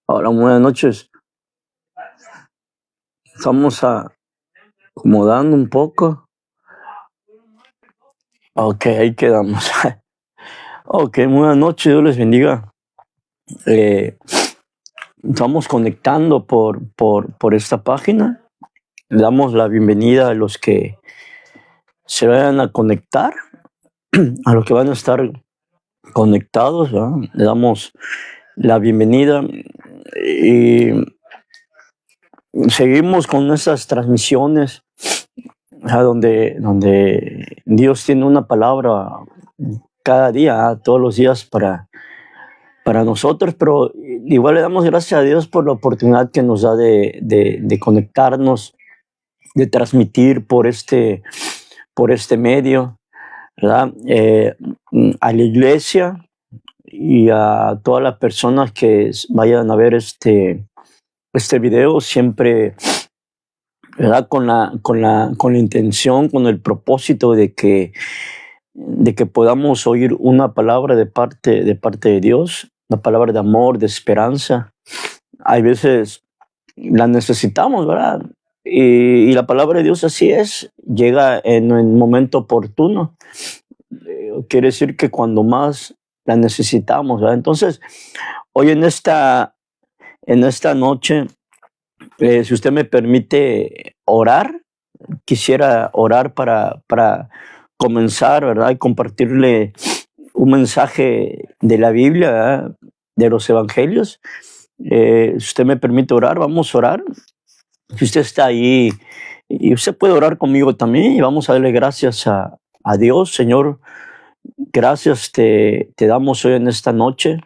Hola, buenas noches. Estamos acomodando un poco. Ok, ahí quedamos. Ok, buenas noches, Dios les bendiga. Estamos conectando por esta página. Le damos la bienvenida a los que se vayan a conectar, a los que van a estar conectados, ¿verdad? Le damos la bienvenida y seguimos con esas transmisiones donde Dios tiene una palabra cada día, todos los días para nosotros, pero igual le damos gracias a Dios por la oportunidad que nos da de conectarnos, de transmitir por este medio, ¿verdad? A la iglesia y a todas las personas que vayan a ver este video, siempre, ¿verdad? Con la intención, con el propósito de que podamos oír una palabra de parte de Dios, una palabra de amor, de esperanza. Hay veces la necesitamos, ¿verdad? Y la palabra de Dios así es, llega en el momento oportuno. Quiere decir que cuando más la necesitamos, ¿verdad? Entonces, hoy en esta noche, si usted me permite orar, quisiera orar para comenzar, ¿verdad? Y compartirle un mensaje de la Biblia, ¿verdad? De los evangelios. Si usted me permite orar, vamos a orar. Si usted está ahí, y usted puede orar conmigo también, y vamos a darle gracias a Dios. Señor, gracias te damos hoy en esta noche,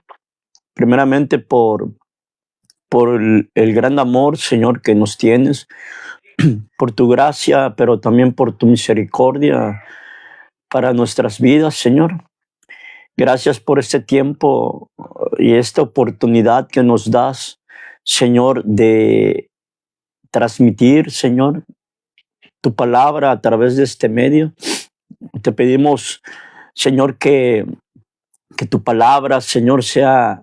primeramente por el gran amor, Señor, que nos tienes, por tu gracia, pero también por tu misericordia para nuestras vidas, Señor. Gracias por este tiempo y esta oportunidad que nos das, Señor, de transmitir, Señor, tu palabra a través de este medio. Te pedimos, Señor, que tu palabra, Señor, sea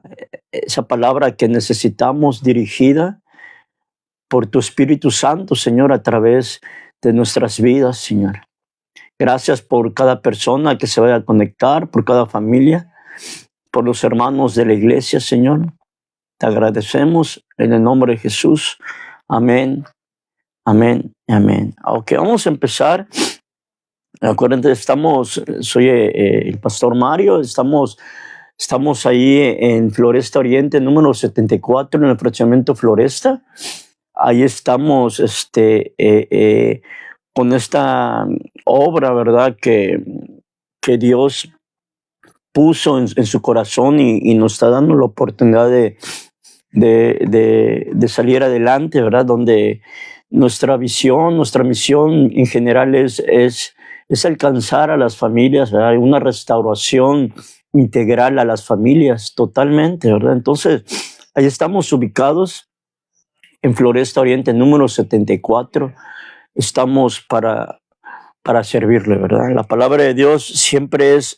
esa palabra que necesitamos, dirigida por tu Espíritu Santo, Señor, a través de nuestras vidas, Señor. Gracias por cada persona que se vaya a conectar, por cada familia, por los hermanos de la iglesia, Señor. Te agradecemos en el nombre de Jesús. Amén, amén, amén. Ok, vamos a empezar. Acuérdense, soy el pastor Mario, estamos ahí en Floresta Oriente, número 74, en el fraccionamiento Floresta. Ahí estamos con esta obra, ¿verdad? Que Dios puso en su corazón y nos está dando la oportunidad de salir adelante, ¿verdad? Donde nuestra visión, nuestra misión en general es alcanzar a las familias, ¿verdad? Una restauración integral a las familias, totalmente, ¿verdad? Entonces, ahí estamos ubicados en Floresta Oriente, número 74. Estamos para servirle, ¿verdad? La palabra de Dios siempre es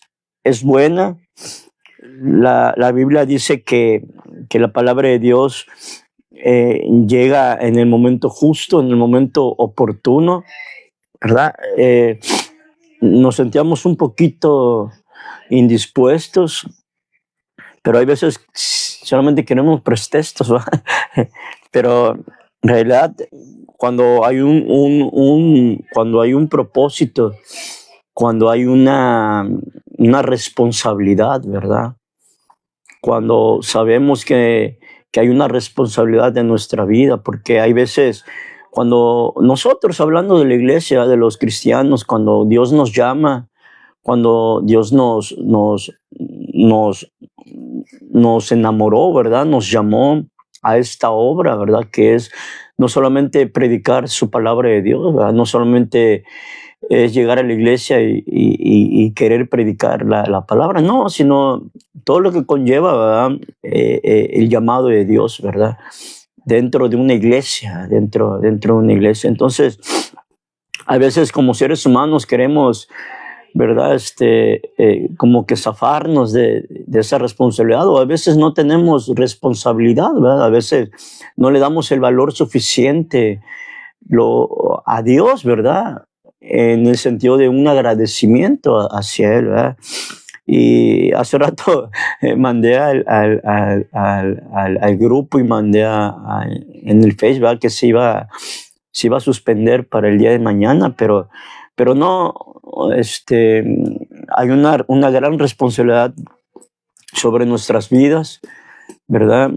buena. La Biblia dice que la palabra de Dios llega en el momento justo, en el momento oportuno, ¿verdad? Nos sentíamos un poquito indispuestos, pero hay veces solamente queremos pretextos, ¿verdad? Pero en realidad, cuando hay cuando hay un propósito, cuando hay una responsabilidad, ¿verdad? Cuando sabemos que hay una responsabilidad de nuestra vida, porque hay veces cuando nosotros, hablando de la iglesia, de los cristianos, cuando Dios nos llama, cuando Dios nos enamoró, ¿verdad? Nos llamó a esta obra, ¿verdad? Que es no solamente predicar su palabra de Dios, ¿verdad? No solamente es llegar a la iglesia y querer predicar la palabra, no, sino todo lo que conlleva, ¿verdad? El llamado de Dios, ¿verdad? Dentro de una iglesia, dentro de una iglesia. Entonces, a veces como seres humanos queremos ¿verdad? Como que zafarnos de esa responsabilidad, o a veces no tenemos responsabilidad, ¿verdad? A veces no le damos el valor suficiente a Dios, ¿verdad? En el sentido de un agradecimiento hacia Él, ¿verdad? Y hace rato mandé al grupo y mandé en el Facebook, ¿verdad? Que se iba a suspender para el día de mañana, pero no, hay una gran responsabilidad sobre nuestras vidas, ¿verdad?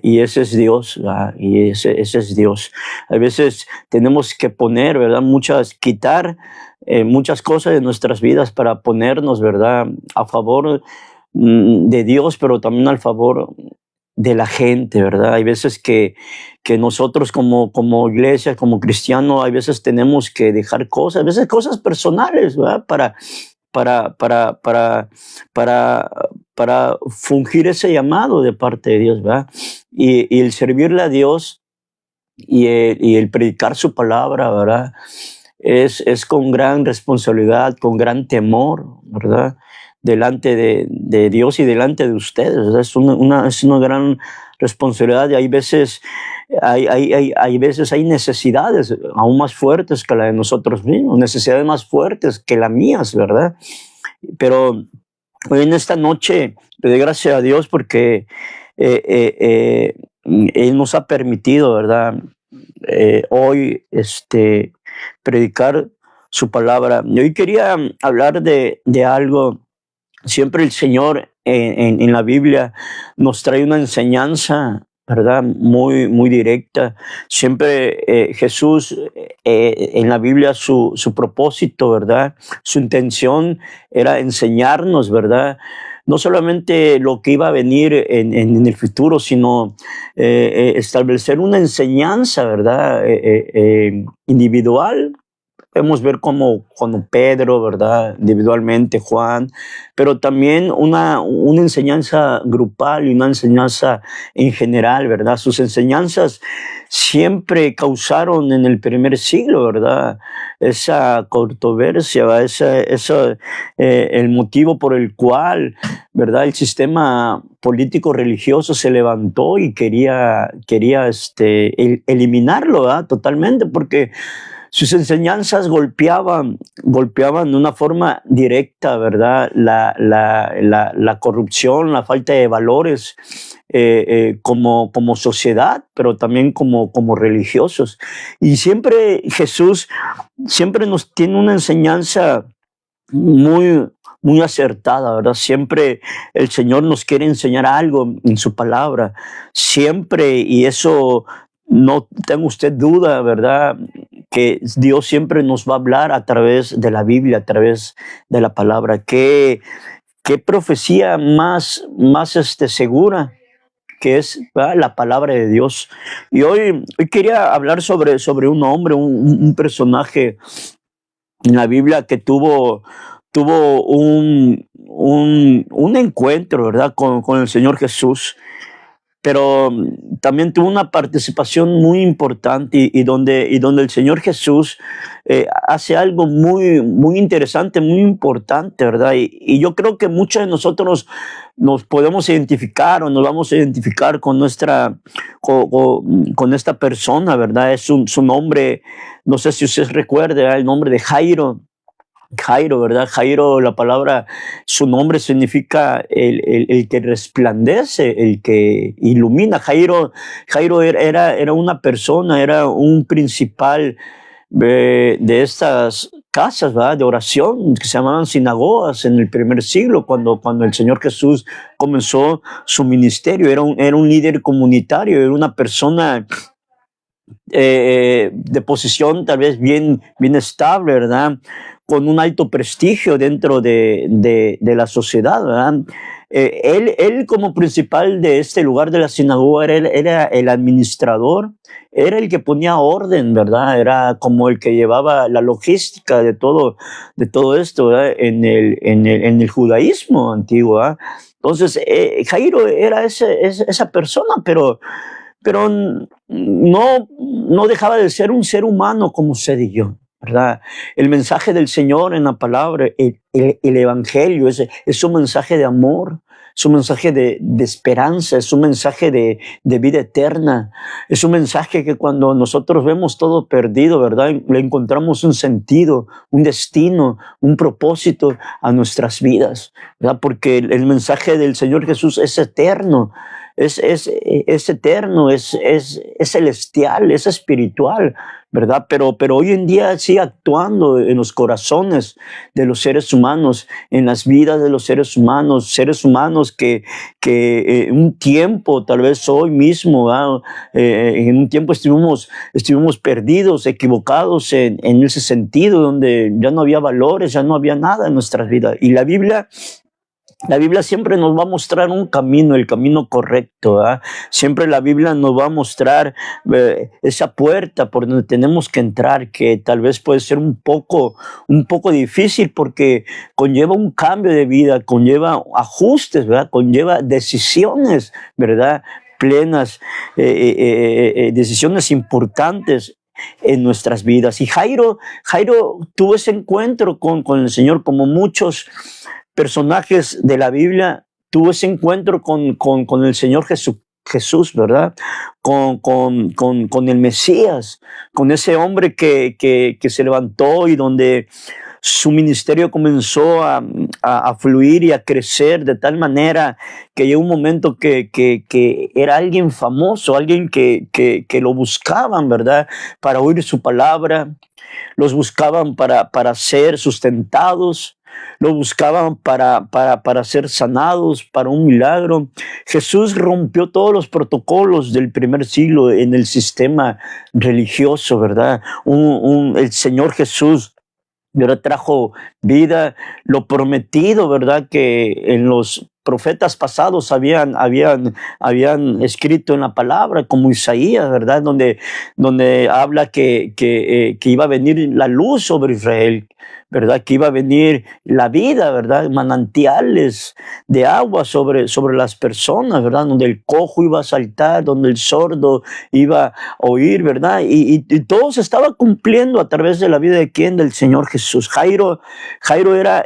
Y ese es Dios, ¿verdad? Y ese es Dios. A veces tenemos que poner, ¿verdad? Quitar muchas cosas de nuestras vidas para ponernos, ¿verdad? A favor de Dios, pero también al favor de la gente, ¿verdad? Hay veces que nosotros como iglesia, como cristianos, hay veces tenemos que dejar cosas, a veces cosas personales, ¿verdad? Para, para, para, para, para fungir ese llamado de parte de Dios, ¿verdad? Y el servirle a Dios y el predicar su palabra, ¿verdad? Es con gran responsabilidad, con gran temor, ¿verdad? Delante de Dios y delante de ustedes, ¿verdad? Es una gran responsabilidad, y hay veces hay necesidades aún más fuertes que la de nosotros mismos, necesidades más fuertes que las mías, ¿verdad? Pero hoy en esta noche le doy gracias a Dios porque Él nos ha permitido, ¿verdad? Hoy predicar su palabra. Y hoy quería hablar de algo. Siempre el Señor en la Biblia nos trae una enseñanza, ¿verdad? Muy directa. Siempre Jesús en la Biblia su propósito, ¿verdad? Su intención era enseñarnos, ¿verdad? No solamente lo que iba a venir en el futuro, sino establecer una enseñanza, ¿verdad? Individual. Podemos ver como Pedro, ¿verdad? Individualmente, Juan, pero también una enseñanza grupal y una enseñanza en general, ¿verdad? Sus enseñanzas siempre causaron en el primer siglo, ¿verdad? Esa controversia, ¿verdad? El motivo por el cual, ¿verdad? El sistema político religioso se levantó y quería eliminarlo, ¿verdad? Totalmente, porque sus enseñanzas golpeaban de una forma directa, ¿verdad? La corrupción, la falta de valores como sociedad, pero también como religiosos. Y siempre Jesús siempre nos tiene una enseñanza muy acertada, ¿verdad? Siempre el Señor nos quiere enseñar algo en su palabra, siempre, y eso no tenga usted duda, ¿verdad? Que Dios siempre nos va a hablar a través de la Biblia, a través de la palabra. Qué profecía más segura que es, ¿verdad? La palabra de Dios. Y hoy quería hablar sobre un hombre, un personaje en la Biblia que tuvo un encuentro, ¿verdad? Con el Señor Jesús, pero también tuvo una participación muy importante, y donde el Señor Jesús hace algo muy interesante, muy importante, ¿verdad? Y yo creo que muchos de nosotros nos podemos identificar, o nos vamos a identificar con esta persona, ¿verdad? Su nombre, no sé si usted recuerda el nombre de Jairo. Jairo, ¿verdad? Jairo, la palabra, su nombre significa el que resplandece, el que ilumina. Jairo era una persona, era un principal de estas casas, ¿verdad? De oración que se llamaban sinagogas en el primer siglo, cuando el Señor Jesús comenzó su ministerio. Era un líder comunitario, era una persona de posición tal vez bien estable, ¿verdad? Con un alto prestigio dentro de la sociedad, ¿verdad? Él como principal de este lugar de la sinagoga era el administrador, era el que ponía orden, ¿verdad? Era como el que llevaba la logística de todo esto, ¿verdad? En el judaísmo antiguo, ¿verdad? Entonces, Jairo era esa persona, pero no dejaba de ser un ser humano como usted y yo. ¿verdad? El mensaje del Señor en la palabra, el Evangelio, es un mensaje de amor, es un mensaje de esperanza, es un mensaje de vida eterna, es un mensaje que cuando nosotros vemos todo perdido, ¿verdad? Le encontramos un sentido, un destino, un propósito a nuestras vidas, ¿verdad? Porque el mensaje del Señor Jesús es eterno, es eterno, es celestial, es espiritual, ¿verdad? Pero hoy en día sigue actuando en los corazones de los seres humanos, en las vidas de los seres humanos que un tiempo, tal vez hoy mismo, ¿verdad? En un tiempo estuvimos perdidos, equivocados en ese sentido, donde ya no había valores, ya no había nada en nuestras vidas. Y la Biblia siempre nos va a mostrar un camino, el camino correcto, ¿verdad? Siempre la Biblia nos va a mostrar esa puerta por donde tenemos que entrar, que tal vez puede ser un poco difícil porque conlleva un cambio de vida, conlleva ajustes, ¿verdad? Conlleva decisiones, ¿verdad? Plenas, decisiones importantes en nuestras vidas. Y Jairo tuvo ese encuentro con el Señor, como muchos personajes de la Biblia, tuvo ese encuentro con el Señor Jesús, ¿verdad? Con el Mesías, con ese hombre que se levantó y donde su ministerio comenzó a fluir y a crecer de tal manera que llegó un momento que era alguien famoso, alguien que lo buscaban, ¿verdad? Para oír su palabra, los buscaban para ser sustentados, lo buscaban para ser sanados, para un milagro. Jesús rompió todos los protocolos del primer siglo en el sistema religioso, ¿verdad? El Señor Jesús, ¿verdad?, trajo vida, lo prometido, ¿verdad?, que en los profetas pasados habían escrito en la palabra, como Isaías, ¿verdad?, donde habla que iba a venir la luz sobre Israel, ¿verdad?, que iba a venir la vida, ¿verdad?, manantiales de agua sobre las personas, ¿verdad?, donde el cojo iba a saltar, donde el sordo iba a oír, ¿verdad?, y todo se estaba cumpliendo a través de la vida de quién, del Señor Jesús. Jairo era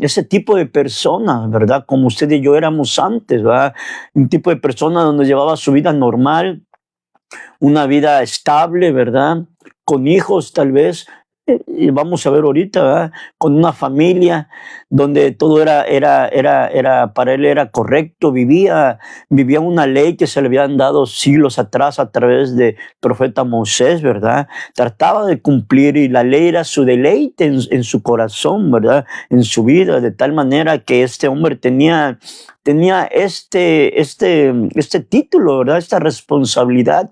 ese tipo de persona, ¿verdad?, como usted y yo éramos antes, ¿verdad?, un tipo de persona donde llevaba su vida normal, una vida estable, ¿verdad?, con hijos tal vez, y vamos a ver ahorita, ¿verdad?, con una familia donde todo para él era correcto, vivía una ley que se le habían dado siglos atrás a través de profeta Moisés, ¿verdad? Trataba de cumplir y la ley era su deleite en su corazón, ¿verdad?, en su vida, de tal manera que este hombre tenía este título, ¿verdad?, esta responsabilidad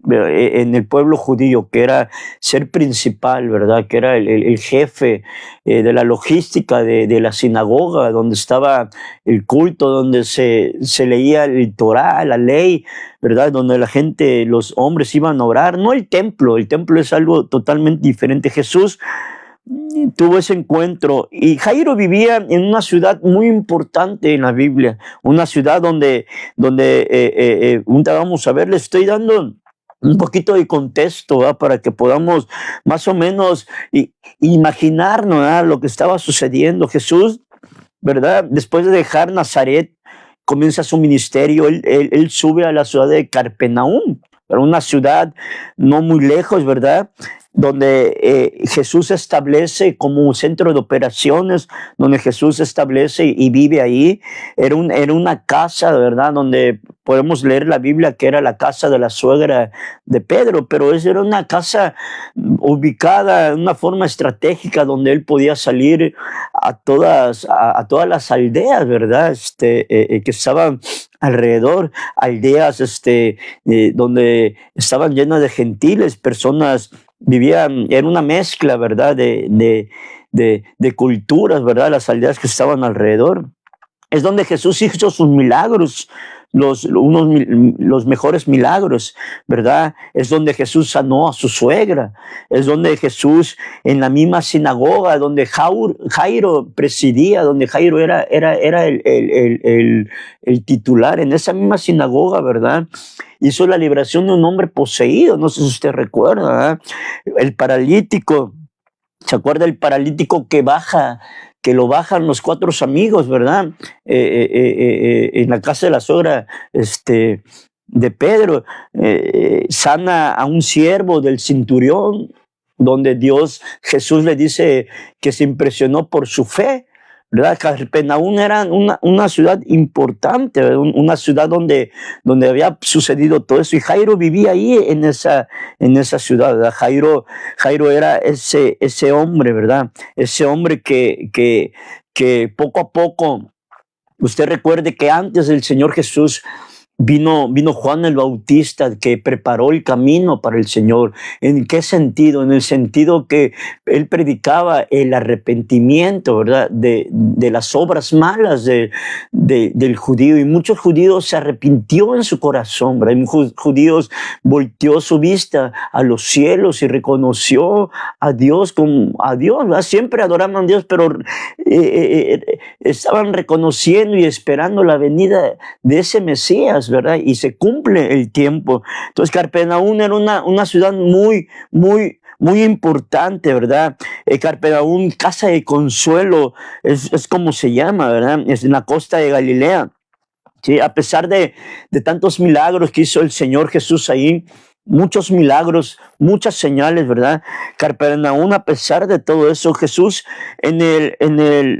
en el pueblo judío, que era ser principal, ¿verdad?, que era el jefe de la logística de la sinagoga, donde estaba el culto, donde se leía el Torá, la ley, ¿verdad?, donde la gente, los hombres iban a orar, no el templo es algo totalmente diferente. Jesús tuvo ese encuentro y Jairo vivía en una ciudad muy importante en la Biblia, una ciudad donde vamos a ver, le estoy dando un poquito de contexto, ¿verdad?, para que podamos más o menos imaginarnos, ¿verdad?, lo que estaba sucediendo. Jesús, ¿verdad?, después de dejar Nazaret, comienza su ministerio. Él sube a la ciudad de Capernaum, una ciudad no muy lejos, ¿verdad?, donde Jesús se establece como un centro de operaciones, donde Jesús se establece y vive ahí. Era una casa, ¿verdad?, donde podemos leer la Biblia que era la casa de la suegra de Pedro, pero era una casa ubicada de una forma estratégica donde él podía salir a todas las aldeas, ¿verdad?, que estaban alrededor, aldeas donde estaban llenas de gentiles, personas vivían, era una mezcla, ¿verdad?, de culturas, ¿verdad?, las aldeas que estaban alrededor. Es donde Jesús hizo sus milagros, los mejores milagros, ¿verdad? Es donde Jesús sanó a su suegra, es donde Jesús, en la misma sinagoga, donde Jairo presidía, donde Jairo era el titular, en esa misma sinagoga, ¿verdad? Hizo la liberación de un hombre poseído, no sé si usted recuerda, ¿verdad? El paralítico, ¿se acuerda el paralítico que lo bajan los 4 amigos, ¿verdad? En la casa de la suegra, de Pedro, sana a un siervo del centurión, donde Jesús le dice que se impresionó por su fe, ¿verdad? Capernaum era una ciudad importante, ¿verdad? Una ciudad donde había sucedido todo eso, y Jairo vivía ahí en esa ciudad, ¿verdad? Jairo era ese hombre, ¿verdad? Ese hombre que poco a poco, usted recuerde que antes del Señor Jesús vino Juan el Bautista, que preparó el camino para el Señor. ¿En qué sentido? En el sentido que él predicaba el arrepentimiento, ¿verdad? De las obras malas del judío, y muchos judíos se arrepintió en su corazón, ¿verdad? Y judíos volteó su vista a los cielos y reconoció a Dios ¿verdad? Siempre adoraban a Dios, pero estaban reconociendo y esperando la venida de ese Mesías, ¿verdad? Y se cumple el tiempo. Entonces, Capernaum era una ciudad muy importante, ¿verdad? Capernaum, casa de consuelo, es como se llama, ¿verdad? Es en la costa de Galilea. Sí, a pesar de tantos milagros que hizo el Señor Jesús ahí, muchos milagros, muchas señales, ¿verdad? Capernaum, a pesar de todo eso, Jesús en el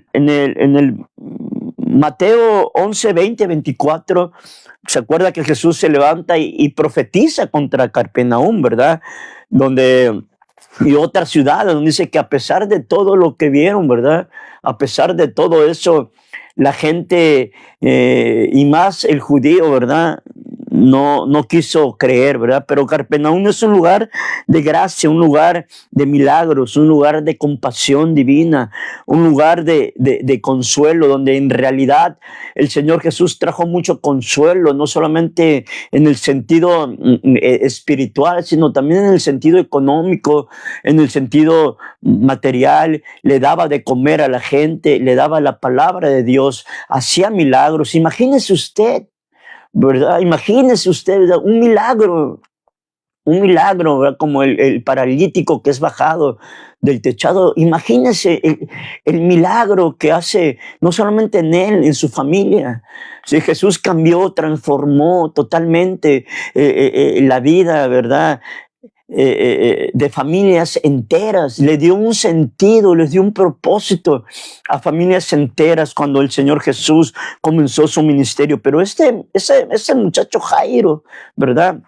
Mateo 11, 20, 24, se acuerda que Jesús se levanta y profetiza contra Capernaum, ¿verdad? Y otra ciudad, donde dice que a pesar de todo lo que vieron, ¿verdad? A pesar de todo eso, la gente, y más el judío, ¿verdad? No quiso creer, ¿verdad? Pero Capernaum es un lugar de gracia, un lugar de milagros, un lugar de compasión divina, un lugar de consuelo, donde en realidad el Señor Jesús trajo mucho consuelo, no solamente en el sentido espiritual, sino también en el sentido económico, en el sentido material. Le daba de comer a la gente, le daba la palabra de Dios, hacía milagros. Imagínese usted, ¿verdad? Imagínese usted, ¿verdad? Un milagro, ¿verdad? Como el paralítico que es bajado del techado. Imagínese el milagro que hace, no solamente en él, en su familia. Sí, Jesús cambió, transformó totalmente la vida, ¿verdad? De familias enteras, le dio un sentido, les dio un propósito a familias enteras cuando el Señor Jesús comenzó su ministerio. Pero ese muchacho Jairo, ¿verdad?,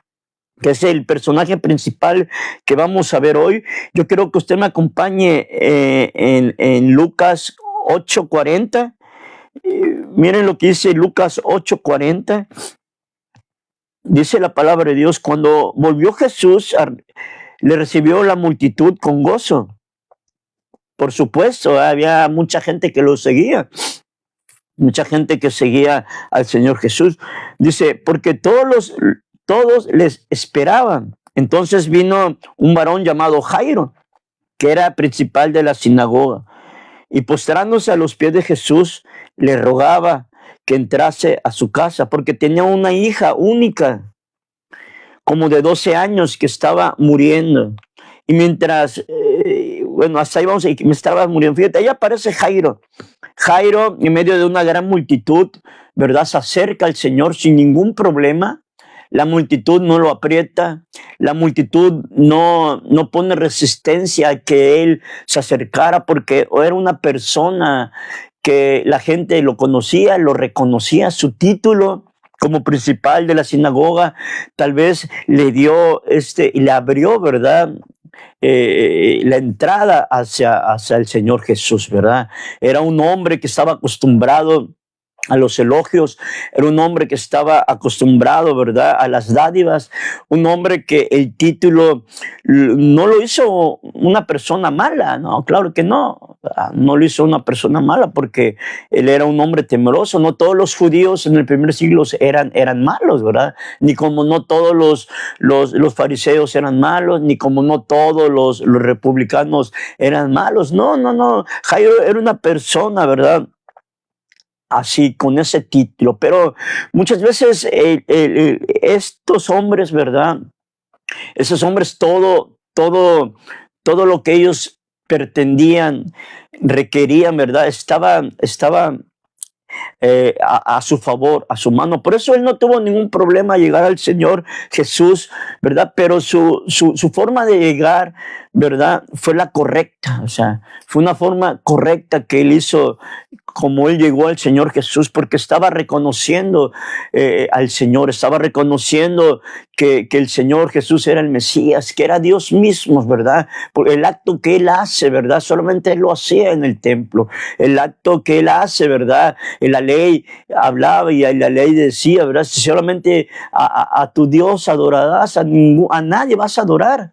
que es el personaje principal que vamos a ver hoy, yo quiero que usted me acompañe en Lucas 8:40. Miren lo que dice Lucas 8:40. Dice la palabra de Dios: cuando volvió Jesús, le recibió la multitud con gozo. Por supuesto, había mucha gente que lo seguía, mucha gente que seguía al Señor Jesús. Dice, porque todos les esperaban. Entonces vino un varón llamado Jairo, que era principal de la sinagoga, y postrándose a los pies de Jesús, le rogaba que entrase a su casa, porque tenía una hija única, como de 12 años, que estaba muriendo. Y mientras, hasta ahí vamos, me estaba muriendo. Fíjate, ahí aparece Jairo. Jairo, en medio de una gran multitud, ¿verdad?, se acerca al Señor sin ningún problema. La multitud no lo aprieta, la multitud no pone resistencia a que él se acercara, porque era una persona que la gente lo conocía, lo reconocía, su título como principal de la sinagoga tal vez le dio y le abrió, ¿verdad?, la entrada hacia el Señor Jesús, ¿verdad? Era un hombre que estaba acostumbrado a los elogios, era un hombre que estaba acostumbrado, ¿verdad?, a las dádivas, un hombre que el título no lo hizo una persona mala, no, claro que no, no lo hizo una persona mala porque él era un hombre temeroso. No todos los judíos en el primer siglo eran malos, ¿verdad? Ni como no todos los fariseos eran malos, ni como no todos los republicanos eran malos, no, no, no, Jairo era una persona, ¿verdad?, así, con ese título. Pero muchas veces estos hombres, ¿verdad? Esos hombres, todo lo que ellos pretendían, requerían, ¿verdad? Estaba a su favor, a su mano. Por eso él no tuvo ningún problema llegar al Señor Jesús, ¿verdad? Pero su forma de llegar, ¿verdad?, fue la correcta. O sea, fue una forma correcta que él hizo, como él llegó al Señor Jesús, porque estaba reconociendo al Señor, estaba reconociendo que el Señor Jesús era el Mesías, que era Dios mismo, ¿verdad? Por el acto que él hace, ¿verdad? Solamente él lo hacía en el templo. El acto que él hace, ¿verdad? En la ley hablaba y la ley decía, ¿verdad? Si solamente a tu Dios adorarás, a nadie vas a adorar.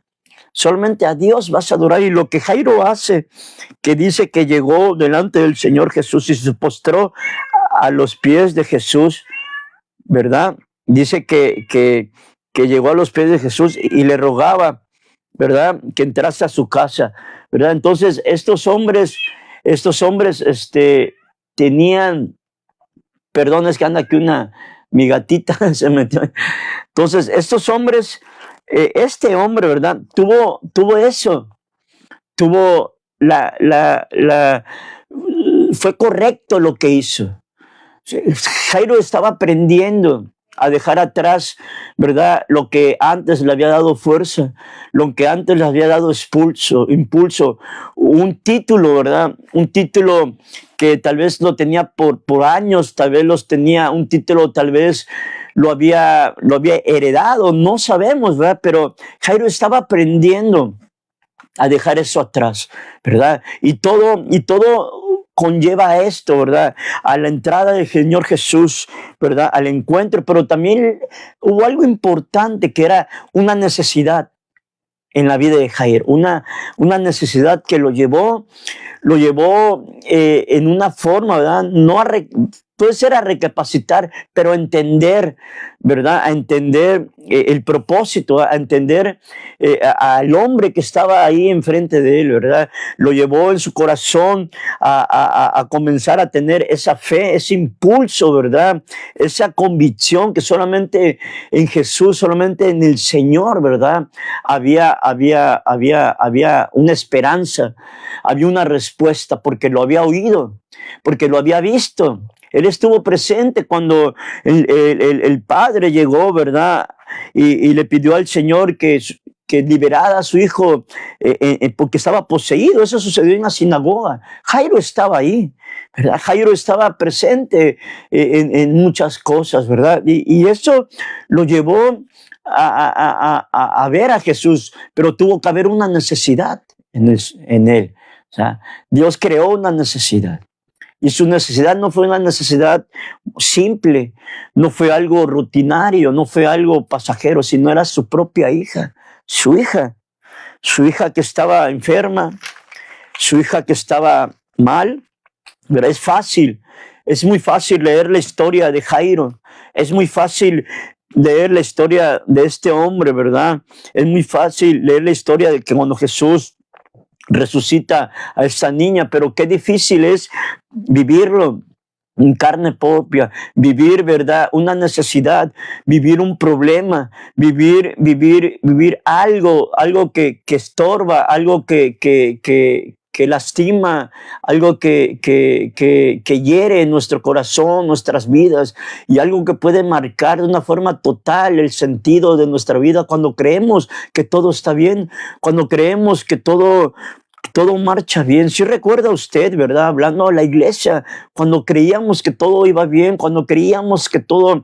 Solamente a Dios vas a adorar. Y lo que Jairo hace, que dice que llegó delante del Señor Jesús y se postró a los pies de Jesús, ¿verdad? Dice que llegó a los pies de Jesús y le rogaba, ¿verdad?, que entrase a su casa, ¿verdad? Entonces estos hombres, tenían, perdón, es que anda aquí mi gatita se metió. Entonces estos hombres, este hombre, ¿verdad?, tuvo eso, tuvo fue correcto lo que hizo. Jairo estaba aprendiendo a dejar atrás, ¿verdad?, lo que antes le había dado fuerza, lo que antes le había dado impulso, un título, ¿verdad?, un título que tal vez lo tenía por años, tal vez los tenía, un título tal vez lo había heredado, no sabemos, ¿verdad? Pero Jairo estaba aprendiendo a dejar eso atrás, ¿verdad? Y todo conlleva a esto, ¿verdad? A la entrada del Señor Jesús, ¿verdad? Al encuentro, pero también hubo algo importante que era una necesidad en la vida de Jairo, una necesidad que lo llevó en una forma, ¿verdad? Puede ser a recapacitar, pero a entender, ¿verdad? A entender el propósito, a entender al hombre que estaba ahí enfrente de él, ¿verdad? Lo llevó en su corazón a comenzar a tener esa fe, ese impulso, ¿verdad? Esa convicción que solamente en Jesús, solamente en el Señor, ¿verdad? Había una esperanza, había una respuesta, porque lo había oído, porque lo había visto. Él estuvo presente cuando el padre llegó, ¿verdad? Y le pidió al Señor que liberara a su hijo porque estaba poseído. Eso sucedió en la sinagoga. Jairo estaba ahí, ¿verdad? Jairo estaba presente en muchas cosas, ¿verdad? Y eso lo llevó a ver a Jesús, pero tuvo que haber una necesidad en él. O sea, Dios creó una necesidad. Y su necesidad no fue una necesidad simple, no fue algo rutinario, no fue algo pasajero, sino era su propia hija, su hija que estaba enferma, su hija que estaba mal. Pero es muy fácil leer la historia de Jairo, es muy fácil leer la historia de este hombre, ¿verdad? Es muy fácil leer la historia de que cuando Jesús resucita a esa niña, pero qué difícil es vivirlo en carne propia, vivir, ¿verdad?, una necesidad, vivir un problema, vivir algo que estorba, algo que lastima, algo que hiere nuestro corazón, nuestras vidas, y algo que puede marcar de una forma total el sentido de nuestra vida cuando creemos que todo está bien, cuando creemos que todo todo marcha bien. Si recuerda usted, ¿verdad? Hablando de la iglesia, cuando creíamos que todo iba bien, cuando creíamos que todo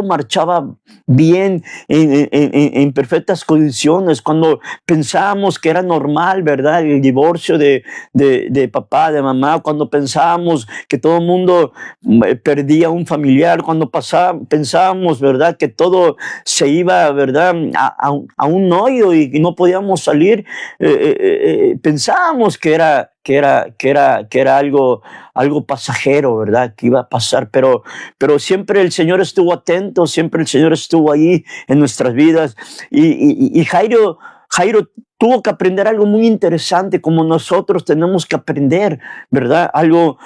marchaba bien, en perfectas condiciones, cuando pensábamos que era normal, ¿verdad? El divorcio de papá, de mamá, cuando pensábamos que todo el mundo perdía un familiar, cuando pensábamos, ¿verdad? Que todo se iba, ¿verdad? A un hoyo y no podíamos salir. Pensábamos que era algo pasajero, ¿verdad? Que iba a pasar, pero siempre el Señor estuvo atento, siempre el Señor estuvo ahí en nuestras vidas. Y Jairo tuvo que aprender algo muy interesante, como nosotros tenemos que aprender, ¿verdad? Algo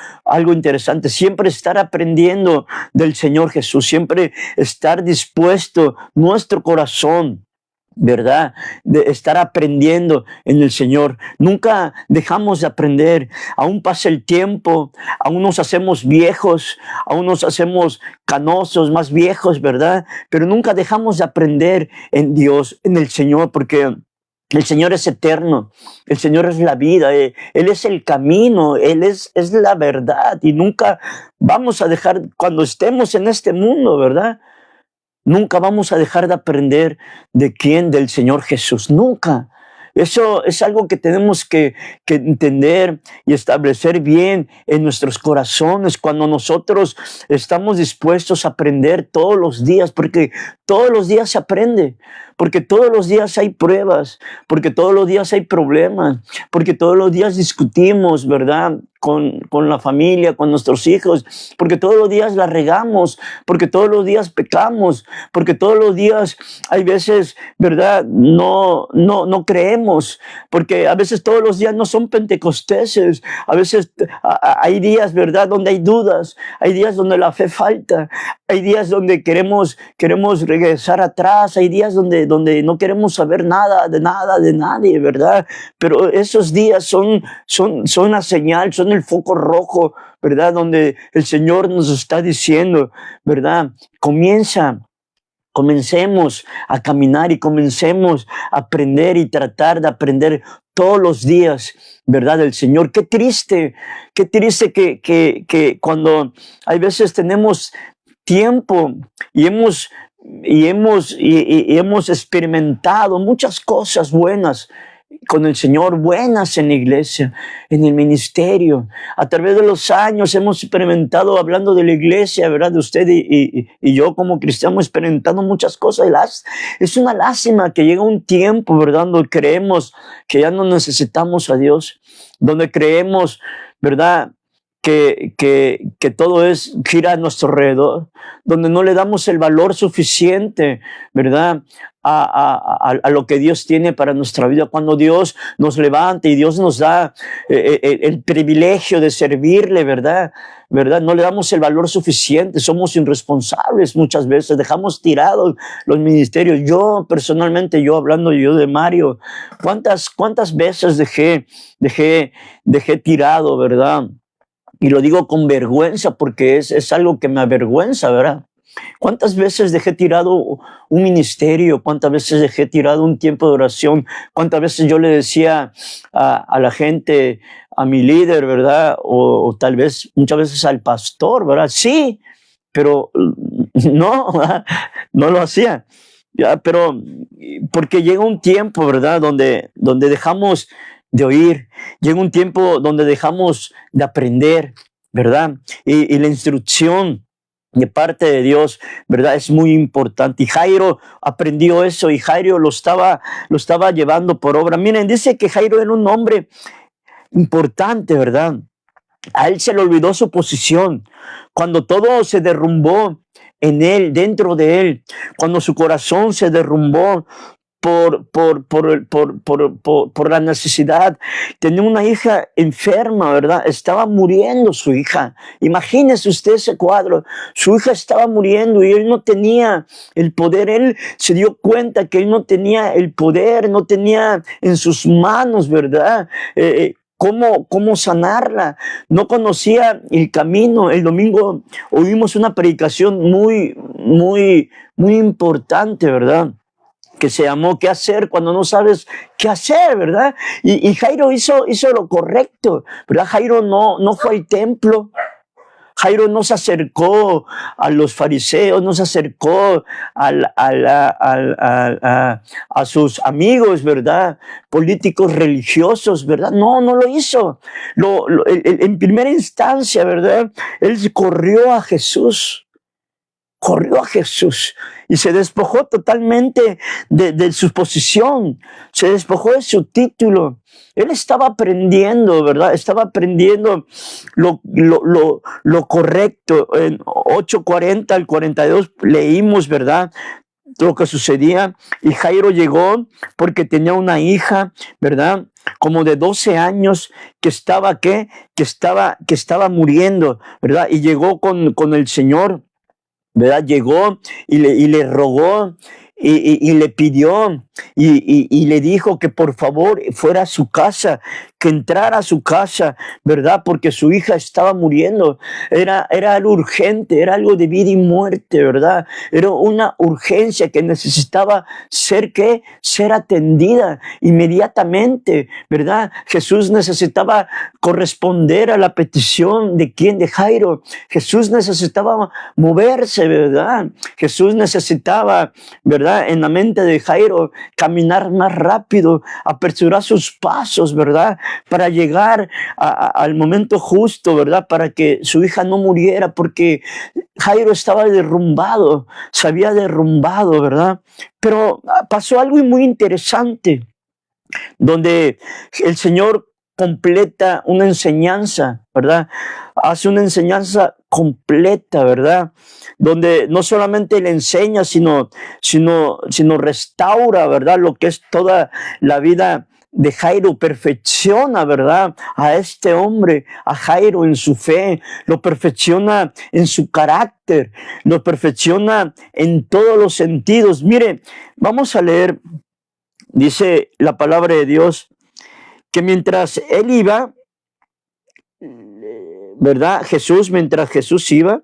interesante, siempre estar aprendiendo del Señor Jesús, siempre estar dispuesto nuestro corazón, ¿verdad? De estar aprendiendo en el Señor. Nunca dejamos de aprender. Aún pasa el tiempo, aún nos hacemos viejos, aún nos hacemos canosos, más viejos, ¿verdad? Pero nunca dejamos de aprender en Dios, en el Señor, porque el Señor es eterno, el Señor es la vida, Él es el camino, Él es la verdad, y nunca vamos a dejar, cuando estemos en este mundo, ¿verdad? Nunca vamos a dejar de aprender de quién, del Señor Jesús, nunca. Eso es algo que tenemos que entender y establecer bien en nuestros corazones cuando nosotros estamos dispuestos a aprender todos los días, porque todos los días se aprende, porque todos los días hay pruebas, porque todos los días hay problemas, porque todos los días discutimos, ¿verdad? Con la familia, con nuestros hijos, porque todos los días la regamos, porque todos los días pecamos, porque todos los días hay veces, ¿verdad? No creemos, porque a veces todos los días no son pentecosteses, a veces hay días, ¿verdad? Donde hay dudas, hay días donde la fe falta, hay días donde queremos regresar atrás, hay días donde no queremos saber nada, de nadie, ¿verdad? Pero esos días son la señal, son el foco rojo, ¿verdad? Donde el Señor nos está diciendo, ¿verdad? Comencemos a caminar y comencemos a aprender y tratar de aprender todos los días, ¿verdad? Del Señor. Qué triste que cuando hay veces tenemos tiempo y hemos experimentado muchas cosas buenas con el Señor, buenas en la iglesia, en el ministerio. A través de los años hemos experimentado, hablando de la iglesia, ¿verdad? De usted y yo como cristiano, experimentando muchas cosas. Es una lástima que llega un tiempo, ¿verdad? Donde creemos que ya no necesitamos a Dios, donde creemos, ¿verdad? Que todo gira a nuestro alrededor, donde no le damos el valor suficiente, ¿verdad? A lo que Dios tiene para nuestra vida. Cuando Dios nos levanta y Dios nos da el privilegio de servirle, ¿verdad? No le damos el valor suficiente, somos irresponsables muchas veces, dejamos tirados los ministerios. Yo personalmente, hablando yo de Mario, ¿cuántas veces dejé tirado, ¿verdad? Y lo digo con vergüenza porque es algo que me avergüenza, ¿verdad? ¿Cuántas veces dejé tirado un ministerio? ¿Cuántas veces dejé tirado un tiempo de oración? ¿Cuántas veces yo le decía a la gente, a mi líder, ¿verdad? O tal vez muchas veces al pastor, ¿verdad? Sí, pero no, no lo hacía. Ya, pero porque llega un tiempo, ¿verdad? Donde dejamos de oír, llega un tiempo donde dejamos de aprender, ¿verdad? Y la instrucción de parte de Dios, ¿verdad? Es muy importante. Y Jairo aprendió eso y Jairo lo estaba llevando por obra. Miren, dice que Jairo era un hombre importante, ¿verdad? A él se le olvidó su posición. Cuando todo se derrumbó en él, dentro de él, cuando su corazón se derrumbó por la necesidad. Tenía una hija enferma, ¿verdad? Estaba muriendo su hija. Imagínese usted ese cuadro. Su hija estaba muriendo y él no tenía el poder. Él se dio cuenta que él no tenía el poder, no tenía en sus manos, ¿verdad? ¿Cómo sanarla? No conocía el camino. El domingo oímos una predicación muy importante, ¿verdad? que se llamó ¿Qué hacer cuando no sabes qué hacer, verdad? Y Jairo hizo lo correcto, ¿verdad? Jairo no fue al templo. Jairo no se acercó a los fariseos, no se acercó a sus amigos, ¿verdad? Políticos religiosos, ¿verdad? No lo hizo. En primera instancia, ¿verdad? Él corrió a Jesús y se despojó totalmente de su posición, se despojó de su título. Él estaba aprendiendo, ¿verdad? Estaba aprendiendo lo correcto. En 8:40 al 42 leímos, ¿verdad?, lo que sucedía. Y Jairo llegó porque tenía una hija, ¿verdad?, como de 12 años que estaba, ¿qué? Que estaba muriendo, ¿verdad? Y llegó con el Señor, ¿verdad? Llegó y le rogó y le pidió y le dijo que por favor fuera a su casa, que entrara a su casa, ¿verdad? Porque su hija estaba muriendo. Era algo urgente, era algo de vida y muerte, ¿verdad? Era una urgencia que necesitaba ser atendida inmediatamente, ¿verdad? Jesús necesitaba corresponder a la petición de quién, de Jairo. Jesús necesitaba moverse, ¿verdad? Jesús necesitaba, ¿verdad?, en la mente de Jairo caminar más rápido, apresurar sus pasos, ¿verdad?, para llegar al momento justo, ¿verdad?, para que su hija no muriera, porque Jairo estaba derrumbado, se había derrumbado, ¿verdad? Pero pasó algo muy interesante, donde el Señor completa una enseñanza, ¿verdad? Hace una enseñanza completa, ¿verdad? Donde no solamente le enseña, sino restaura, ¿verdad?, lo que es toda la vida de Jairo. Perfecciona, ¿verdad?, a este hombre, a Jairo, en su fe, lo perfecciona en su carácter, lo perfecciona en todos los sentidos. Mire, vamos a leer, dice la palabra de Dios, que mientras él iba, ¿verdad? Mientras Jesús iba,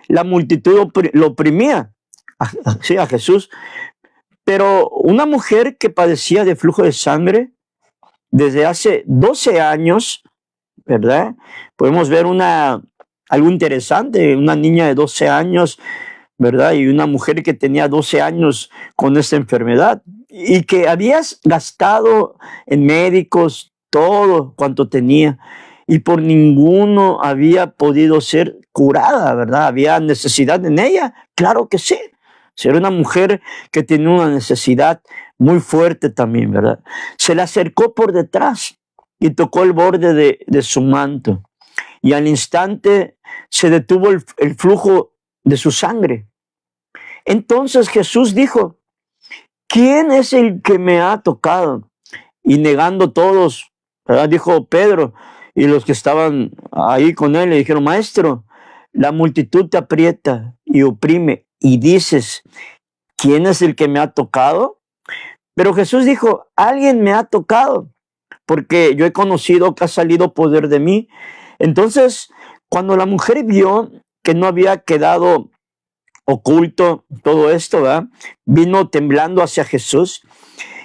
la multitud lo oprimía, sí, a Jesús. Pero una mujer que padecía de flujo de sangre desde hace 12 años, ¿verdad? Podemos ver algo interesante, una niña de 12 años, ¿verdad? Y una mujer que tenía 12 años con esta enfermedad y que habías gastado en médicos todo cuanto tenía y por ninguno había podido ser curada, ¿verdad? Había necesidad en ella, claro que sí. Era una mujer que tenía una necesidad muy fuerte también, ¿verdad? Se le acercó por detrás y tocó el borde de su manto y al instante se detuvo el flujo de su sangre. Entonces Jesús dijo: ¿quién es el que me ha tocado? Y negando todos, ¿verdad?, dijo Pedro y los que estaban ahí con él, le dijeron: Maestro, la multitud te aprieta y oprime y dices: ¿quién es el que me ha tocado? Pero Jesús dijo: alguien me ha tocado, porque yo he conocido que ha salido poder de mí. Entonces, cuando la mujer vio que no había quedado oculto todo esto, ¿verdad?, vino temblando hacia Jesús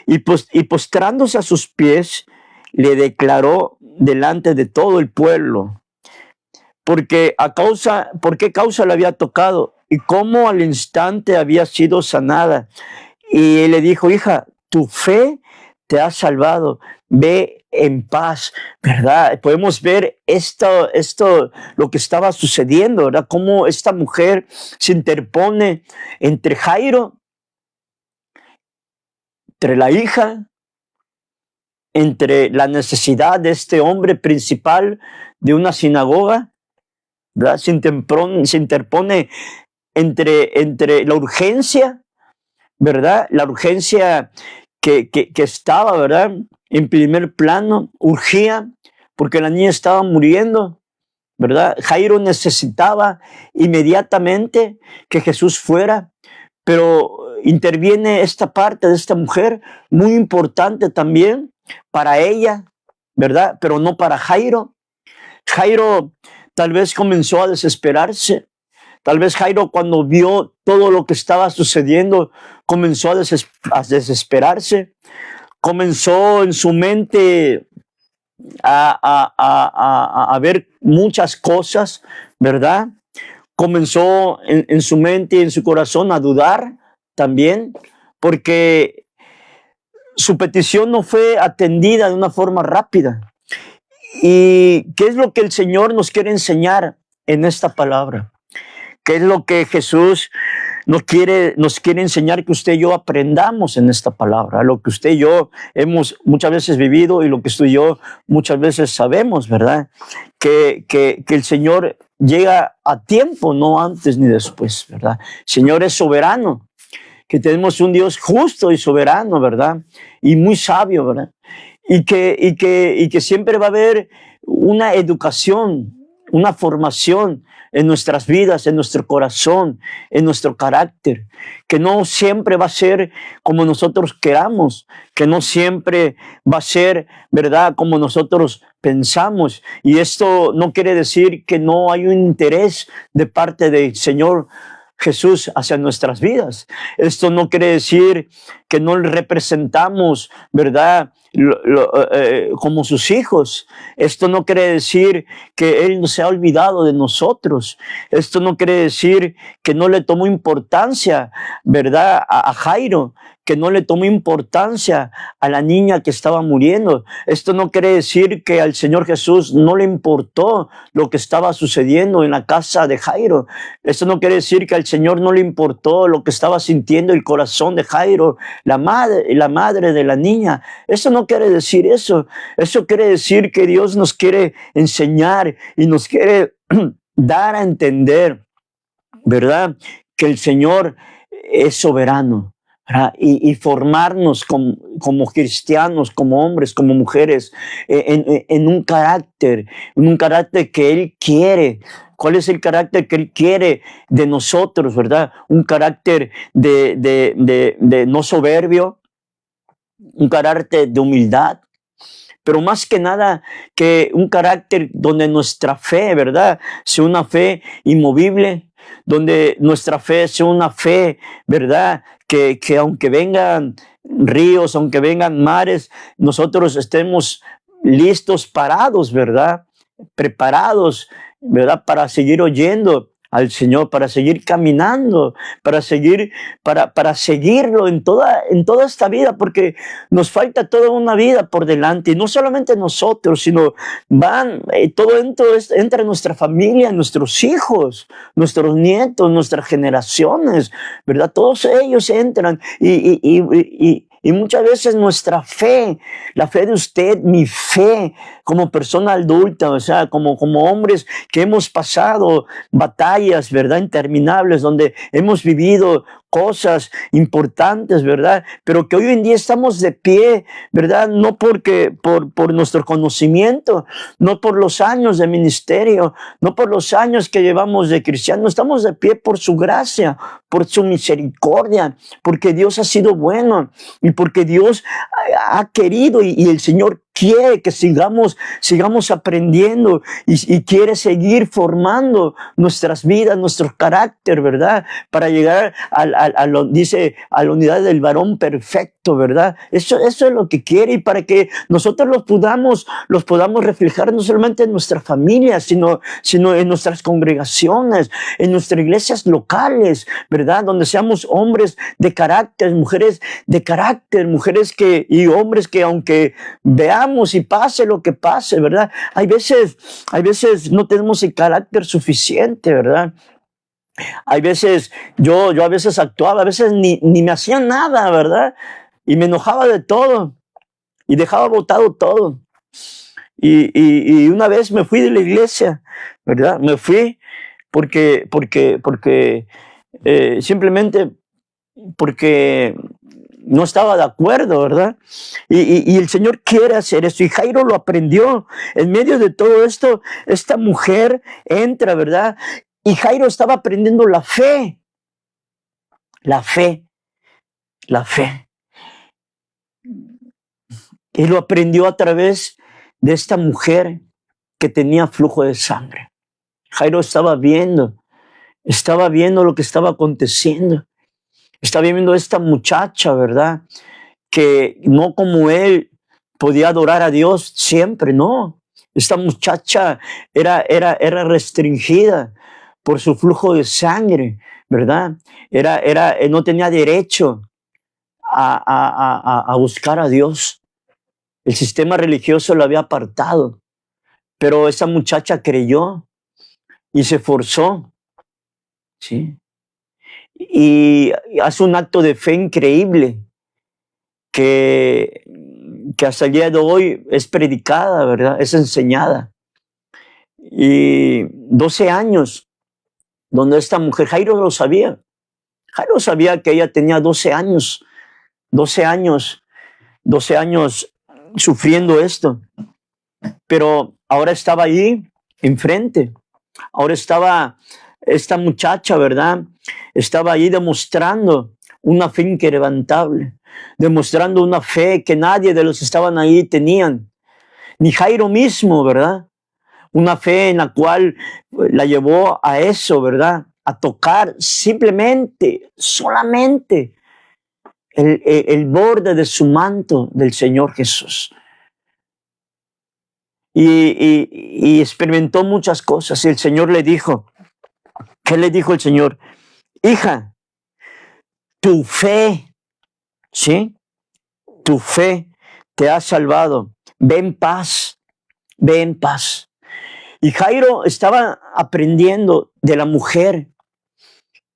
y postrándose a sus pies, le declaró delante de todo el pueblo por qué causa le había tocado y cómo al instante había sido sanada. Y él le dijo: hija, tu fe te ha salvado, ve en paz, ¿verdad? Podemos ver esto, lo que estaba sucediendo, ¿verdad? Cómo esta mujer se interpone entre Jairo, entre la hija, entre la necesidad de este hombre principal de una sinagoga, ¿verdad? Se interpone entre la urgencia, ¿verdad? La urgencia que estaba, ¿verdad?, en primer plano, urgía, porque la niña estaba muriendo, ¿verdad? Jairo necesitaba inmediatamente que Jesús fuera, pero interviene esta parte de esta mujer, muy importante también para ella, ¿verdad?, pero no para Jairo. Jairo tal vez comenzó a desesperarse, Tal vez Jairo, cuando vio todo lo que estaba sucediendo, comenzó a desesperarse, comenzó en su mente a ver muchas cosas, ¿verdad? Comenzó en su mente y en su corazón a dudar también, porque su petición no fue atendida de una forma rápida. ¿Y qué es lo que el Señor nos quiere enseñar en esta palabra? ¿Qué es lo que Jesús nos quiere enseñar que usted y yo aprendamos en esta palabra? Lo que usted y yo hemos muchas veces vivido y lo que usted y yo muchas veces sabemos, ¿verdad? Que el Señor llega a tiempo, no antes ni después, ¿verdad? El Señor es soberano, que tenemos un Dios justo y soberano, ¿verdad? Y muy sabio, ¿verdad? Y que siempre va a haber una educación, una formación en nuestras vidas, en nuestro corazón, en nuestro carácter, que no siempre va a ser como nosotros queramos, que no siempre va a ser, ¿verdad?, como nosotros pensamos. Y esto no quiere decir que no hay un interés de parte del Señor Jesús hacia nuestras vidas. Esto no quiere decir que no le representamos, ¿verdad?, como sus hijos. Esto no quiere decir que Él no se ha olvidado de nosotros. Esto no quiere decir que no le tomó importancia, ¿verdad?, a Jairo, que no le tomó importancia a la niña que estaba muriendo. Esto no quiere decir que al Señor Jesús no le importó lo que estaba sucediendo en la casa de Jairo. Esto no quiere decir que al Señor no le importó lo que estaba sintiendo el corazón de Jairo, la madre de la niña. Eso no quiere decir eso. Eso quiere decir que Dios nos quiere enseñar y nos quiere dar a entender, ¿verdad?, que el Señor es soberano. Y formarnos como cristianos, como hombres, como mujeres, en un carácter que Él quiere. ¿Cuál es el carácter que Él quiere de nosotros, verdad? Un carácter de no soberbio, un carácter de humildad, pero más que nada que un carácter donde nuestra fe, ¿verdad?, sea una fe inmovible, donde nuestra fe sea una fe, ¿verdad?, que aunque vengan ríos, aunque vengan mares, nosotros estemos listos, parados, ¿verdad?, preparados, ¿verdad?, para seguir oyendo al Señor, para seguir caminando, para seguirlo en toda esta vida, porque nos falta toda una vida por delante, y no solamente nosotros, sino todo entra en nuestra familia, nuestros hijos, nuestros nietos, nuestras generaciones, ¿verdad? Todos ellos entran y muchas veces nuestra fe, la fe de usted, mi fe como persona adulta, o sea, como hombres que hemos pasado batallas, ¿verdad?, interminables, donde hemos vivido cosas importantes, ¿verdad?, pero que hoy en día estamos de pie, ¿verdad?, no porque por nuestro conocimiento, no por los años de ministerio, no por los años que llevamos de cristiano, estamos de pie por su gracia, por su misericordia, porque Dios ha sido bueno y porque Dios ha querido y el Señor quiere que sigamos aprendiendo y quiere seguir formando nuestras vidas, nuestro carácter, ¿verdad?, para llegar a la unidad del varón perfecto, ¿verdad? Eso es lo que quiere, y para que nosotros los podamos reflejar no solamente en nuestra familia, sino en nuestras congregaciones, en nuestras iglesias locales, ¿verdad?, donde seamos hombres de carácter, mujeres de carácter, y hombres que aunque veamos y pase lo que pase, ¿verdad?, hay veces no tenemos el carácter suficiente, ¿verdad? Hay veces, yo a veces actuaba, a veces ni me hacía nada, ¿verdad? Y me enojaba de todo y dejaba botado todo. Y una vez me fui de la iglesia, ¿verdad? Me fui porque simplemente porque no estaba de acuerdo, ¿verdad? Y el Señor quiere hacer eso, y Jairo lo aprendió. En medio de todo esto, esta mujer entra, ¿verdad? Y Jairo estaba aprendiendo la fe, la fe, la fe. Y lo aprendió a través de esta mujer que tenía flujo de sangre. Jairo estaba viendo estaba viendo lo que estaba aconteciendo. Estaba viendo a esta muchacha, ¿verdad? Que no como él podía adorar a Dios siempre, no. Esta muchacha era restringida por su flujo de sangre, ¿verdad? No tenía derecho a buscar a Dios. El sistema religioso la había apartado, pero esa muchacha creyó y se esforzó, ¿sí? Y hace un acto de fe increíble que, que hasta el día de hoy es predicada, ¿verdad? Es enseñada. Y 12 años, donde esta mujer, Jairo lo sabía. Jairo sabía que ella tenía 12 años, 12 años, 12 años sufriendo esto. Pero ahora estaba ahí, enfrente. Ahora estaba esta muchacha, ¿verdad? Estaba ahí demostrando una fe inquebrantable, demostrando una fe que nadie de los que estaban ahí tenían, ni Jairo mismo, ¿verdad? Una fe en la cual la llevó a eso, ¿verdad? A tocar simplemente, solamente el borde de su manto del Señor Jesús. Y experimentó muchas cosas. Y el Señor le dijo, ¿qué le dijo el Señor? Hija, tu fe, ¿sí? Tu fe te ha salvado. Ve en paz, ve en paz. Y Jairo estaba aprendiendo de la mujer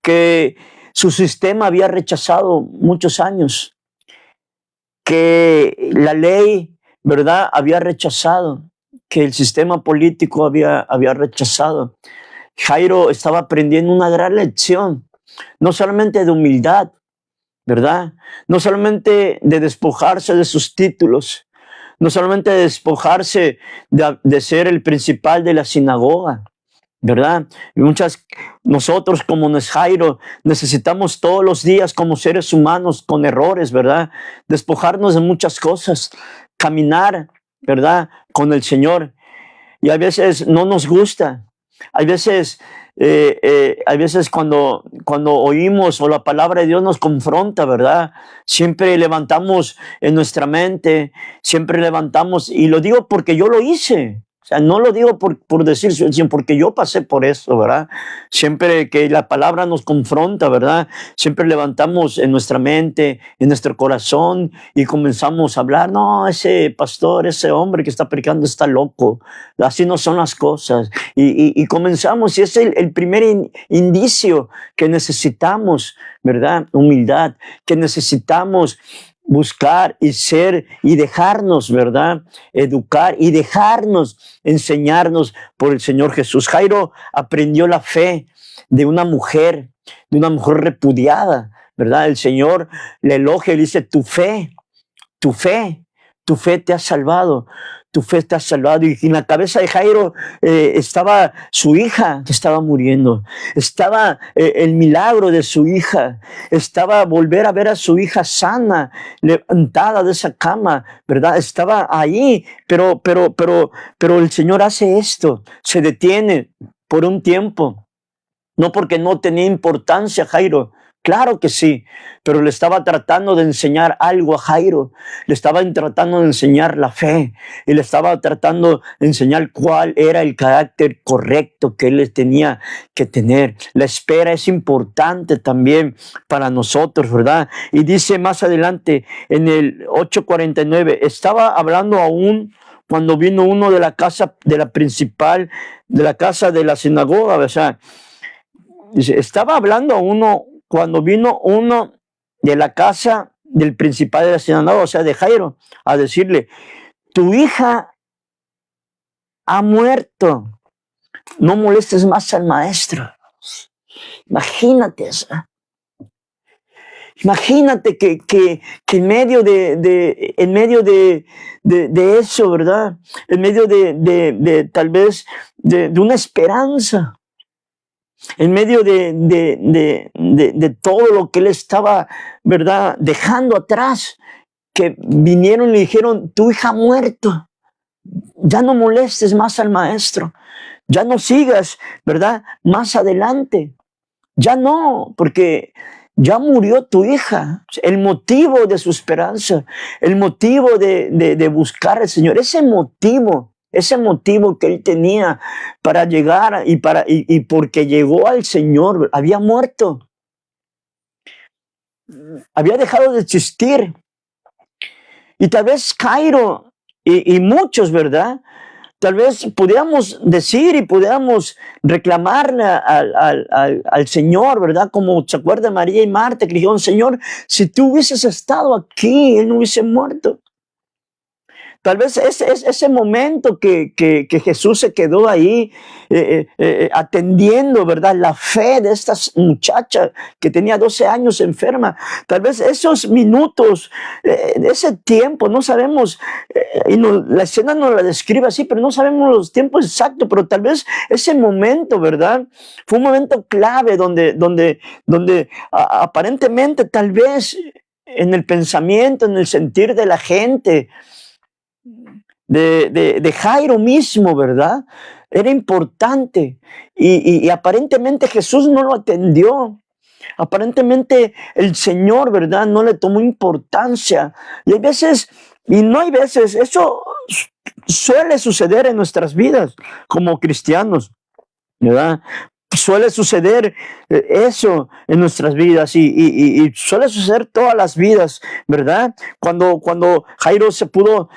que su sistema había rechazado muchos años, que la ley, ¿verdad?, había rechazado, que el sistema político había rechazado. Jairo estaba aprendiendo una gran lección, no solamente de humildad, ¿verdad? No solamente de despojarse de sus títulos, no solamente de despojarse de ser el principal de la sinagoga, ¿verdad? Y nosotros como Jairo necesitamos todos los días como seres humanos con errores, ¿verdad? Despojarnos de muchas cosas, caminar, ¿verdad? Con el Señor. Y a veces no nos gusta, hay veces cuando oímos o la palabra de Dios nos confronta, ¿verdad? Siempre levantamos en nuestra mente, siempre levantamos, y lo digo porque yo lo hice. O sea, no lo digo por decir, sino porque yo pasé por eso, ¿verdad? Siempre que la palabra nos confronta, ¿verdad? Siempre levantamos en nuestra mente, en nuestro corazón y comenzamos a hablar, no, ese pastor, ese hombre que está predicando está loco, así no son las cosas. Y comenzamos, y es el primer indicio que necesitamos, ¿verdad? Humildad, que necesitamos buscar y ser y dejarnos, ¿verdad? Educar y dejarnos enseñarnos por el Señor Jesús. Jairo aprendió la fe de una mujer repudiada, ¿verdad? El Señor le elogia y le dice, tu fe te ha salvado. Tu fe te ha salvado. Y en la cabeza de Jairo estaba su hija que estaba muriendo. Estaba el milagro de su hija. Estaba volver a ver a su hija sana, levantada de esa cama, ¿verdad? Estaba ahí, pero el Señor hace esto. Se detiene por un tiempo. No porque no tenía importancia Jairo. Claro que sí, pero le estaba tratando de enseñar algo a Jairo, le estaba tratando de enseñar la fe y le estaba tratando de enseñar cuál era el carácter correcto que él tenía que tener. La espera es importante también para nosotros, ¿verdad? Y dice más adelante en el 8:49, estaba hablando aún cuando vino uno de la casa de la principal, de la casa de la sinagoga, o sea, dice, estaba hablando uno cuando vino uno de la casa del principal de la sinagoga, o sea, de Jairo, a decirle, tu hija ha muerto, no molestes más al maestro. Imagínate eso. Imagínate que en medio de eso, ¿verdad? En medio de tal vez de una esperanza, en medio de todo lo que él estaba, ¿verdad?, dejando atrás, que vinieron y le dijeron, tu hija ha muerto, ya no molestes más al maestro, ya no sigas, ¿verdad?, más adelante. Ya no, porque ya murió tu hija. El motivo de su esperanza, el motivo de buscar al Señor, ese motivo que él tenía para llegar y porque llegó al Señor, había muerto, había dejado de existir. Y tal vez Jairo y muchos, ¿verdad? Tal vez pudiéramos decir y pudiéramos reclamarle al Señor, ¿verdad? Como se acuerda María y Marta, que dijeron, Señor, si tú hubieses estado aquí, él no hubiese muerto. Tal vez ese momento que Jesús se quedó ahí atendiendo, ¿verdad? La fe de esta muchacha que tenía 12 años enferma. Tal vez esos minutos, ese tiempo, no sabemos, la escena nos la describe así, pero no sabemos los tiempos exactos, pero tal vez ese momento, ¿verdad? Fue un momento clave donde aparentemente tal vez en el pensamiento, en el sentir de la gente, de Jairo mismo, ¿verdad? Era importante y aparentemente Jesús no lo atendió. Aparentemente el Señor, ¿verdad? No le tomó importancia. Y hay veces, y no hay veces, eso suele suceder en nuestras vidas como cristianos, ¿verdad? Suele suceder eso en nuestras vidas y suele suceder todas las vidas, ¿verdad? Cuando Jairo se pudo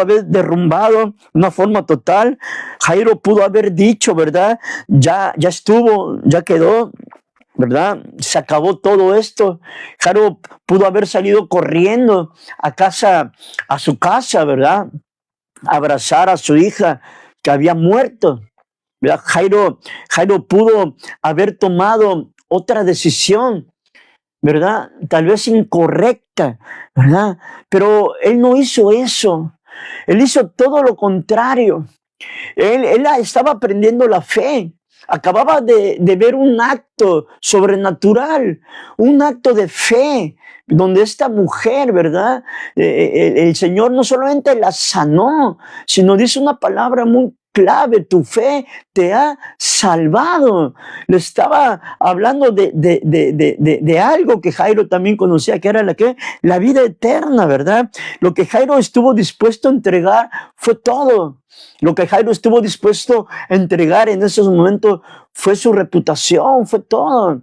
haber derrumbado de una forma total, Jairo pudo haber dicho, ¿verdad? Ya estuvo, ya quedó, ¿verdad? Se acabó todo esto. Jairo pudo haber salido corriendo a su casa, ¿verdad? Abrazar a su hija que había muerto. ¿Verdad? Jairo pudo haber tomado otra decisión, ¿verdad? Tal vez incorrecta, ¿verdad? Pero él no hizo eso. Él hizo todo lo contrario. Él estaba aprendiendo la fe. Acababa de ver un acto sobrenatural, un acto de fe, donde esta mujer, ¿verdad? El Señor no solamente la sanó, sino dice una palabra muy clave: tu fe te ha salvado. Le estaba hablando de algo que Jairo también conocía, que era la vida eterna, ¿verdad? Lo que Jairo estuvo dispuesto a entregar fue todo. Lo que Jairo estuvo dispuesto a entregar en esos momentos fue su reputación, fue todo,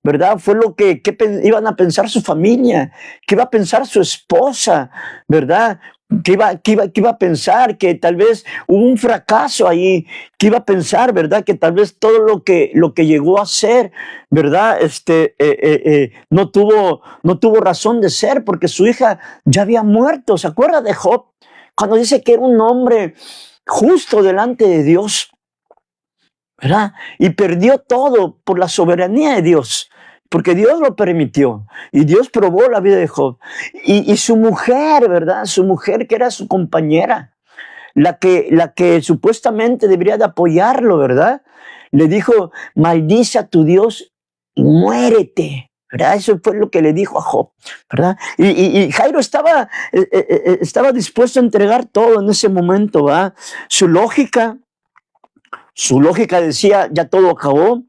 ¿verdad? Fue lo que iban a pensar su familia, que iba a pensar su esposa, ¿verdad? Que iba a pensar que tal vez hubo un fracaso ahí, que iba a pensar, ¿verdad? Que tal vez todo lo que llegó a ser, ¿verdad? No tuvo razón de ser, porque su hija ya había muerto. ¿Se acuerda de Job? Cuando dice que era un hombre justo delante de Dios, ¿verdad? Y perdió todo por la soberanía de Dios, porque Dios lo permitió y Dios probó la vida de Job. Y su mujer, ¿verdad? Su mujer, que era su compañera, la que supuestamente debería de apoyarlo, ¿verdad? Le dijo: maldice a tu Dios y muérete, ¿verdad? Eso fue lo que le dijo a Job, ¿verdad? Y Jairo estaba dispuesto a entregar todo en ese momento, ¿verdad? Su lógica decía: ya todo acabó.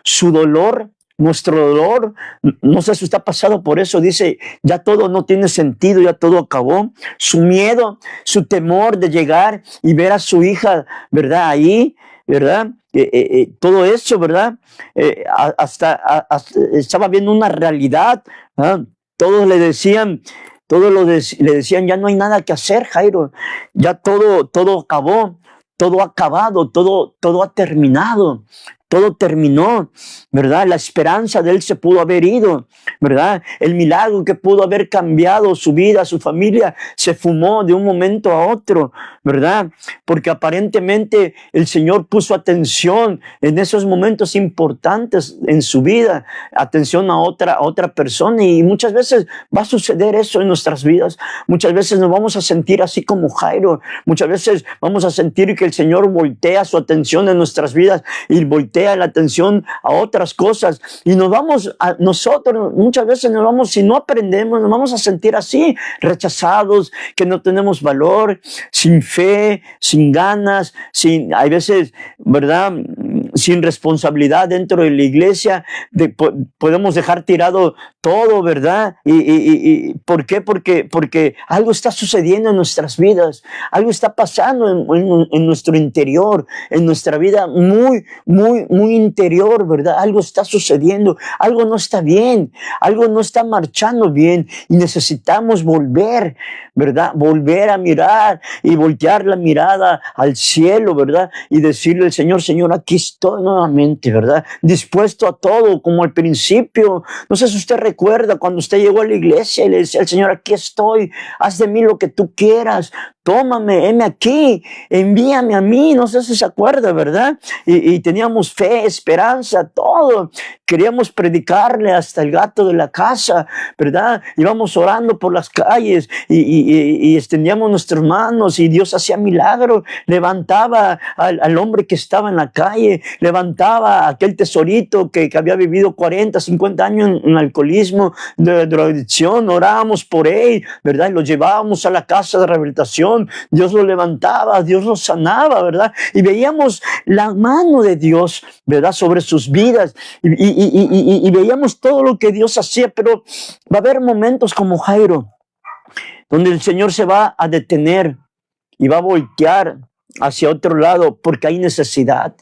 Su dolor, nuestro dolor, no sé si usted ha pasado por eso, dice: ya todo no tiene sentido, ya todo acabó. Su miedo, su temor de llegar y ver a su hija, ¿verdad? Ahí, ¿verdad? Todo eso, ¿verdad? Hasta estaba viendo una realidad, ¿verdad? Todos le decían, le decían: ya no hay nada que hacer, Jairo, ya todo acabó, todo ha acabado, todo ha terminado. Todo terminó, ¿verdad? La esperanza de él se pudo haber ido, ¿verdad? El milagro que pudo haber cambiado su vida, su familia, se fumó de un momento a otro, ¿verdad? Porque aparentemente el Señor puso atención en esos momentos importantes en su vida, atención a otra persona, y muchas veces va a suceder eso en nuestras vidas. Muchas veces nos vamos a sentir así como Jairo, muchas veces vamos a sentir que el Señor voltea su atención en nuestras vidas y voltea la atención a otras cosas, y nosotros muchas veces nos vamos, si no aprendemos, nos vamos a sentir así, rechazados, que no tenemos valor, sin fe, sin ganas, hay veces, ¿verdad? sin responsabilidad dentro de la iglesia, podemos dejar tirado todo, ¿verdad? ¿Y por qué? Porque algo está sucediendo en nuestras vidas, algo está pasando en nuestro interior, en nuestra vida muy interior, ¿verdad? Algo está sucediendo, algo no está bien, algo no está marchando bien y necesitamos volver, ¿verdad? Volver a mirar y voltear la mirada al cielo, ¿verdad? Y decirle al Señor, Señor, aquí estoy nuevamente, ¿verdad? Dispuesto a todo, como al principio. No sé si usted recuerda cuando usted llegó a la iglesia y le decía al Señor, aquí estoy, haz de mí lo que tú quieras, tómame, heme aquí, envíame a mí. No sé si se acuerda, ¿verdad? Y teníamos fe, esperanza, todo. Queríamos predicarle hasta el gato de la casa, ¿verdad? Íbamos orando por las calles y extendíamos nuestras manos y Dios hacía milagros. Levantaba al hombre que estaba en la calle, levantaba a aquel tesorito que había vivido 40, 50 años en alcoholismo, de drogadicción. Orábamos por él, ¿verdad? Y lo llevábamos a la casa de rehabilitación. Dios lo levantaba, Dios lo sanaba, ¿verdad? Y veíamos la mano de Dios, ¿verdad? Sobre sus vidas y veíamos todo lo que Dios hacía, pero va a haber momentos como Jairo, donde el Señor se va a detener y va a voltear hacia otro lado porque hay necesidad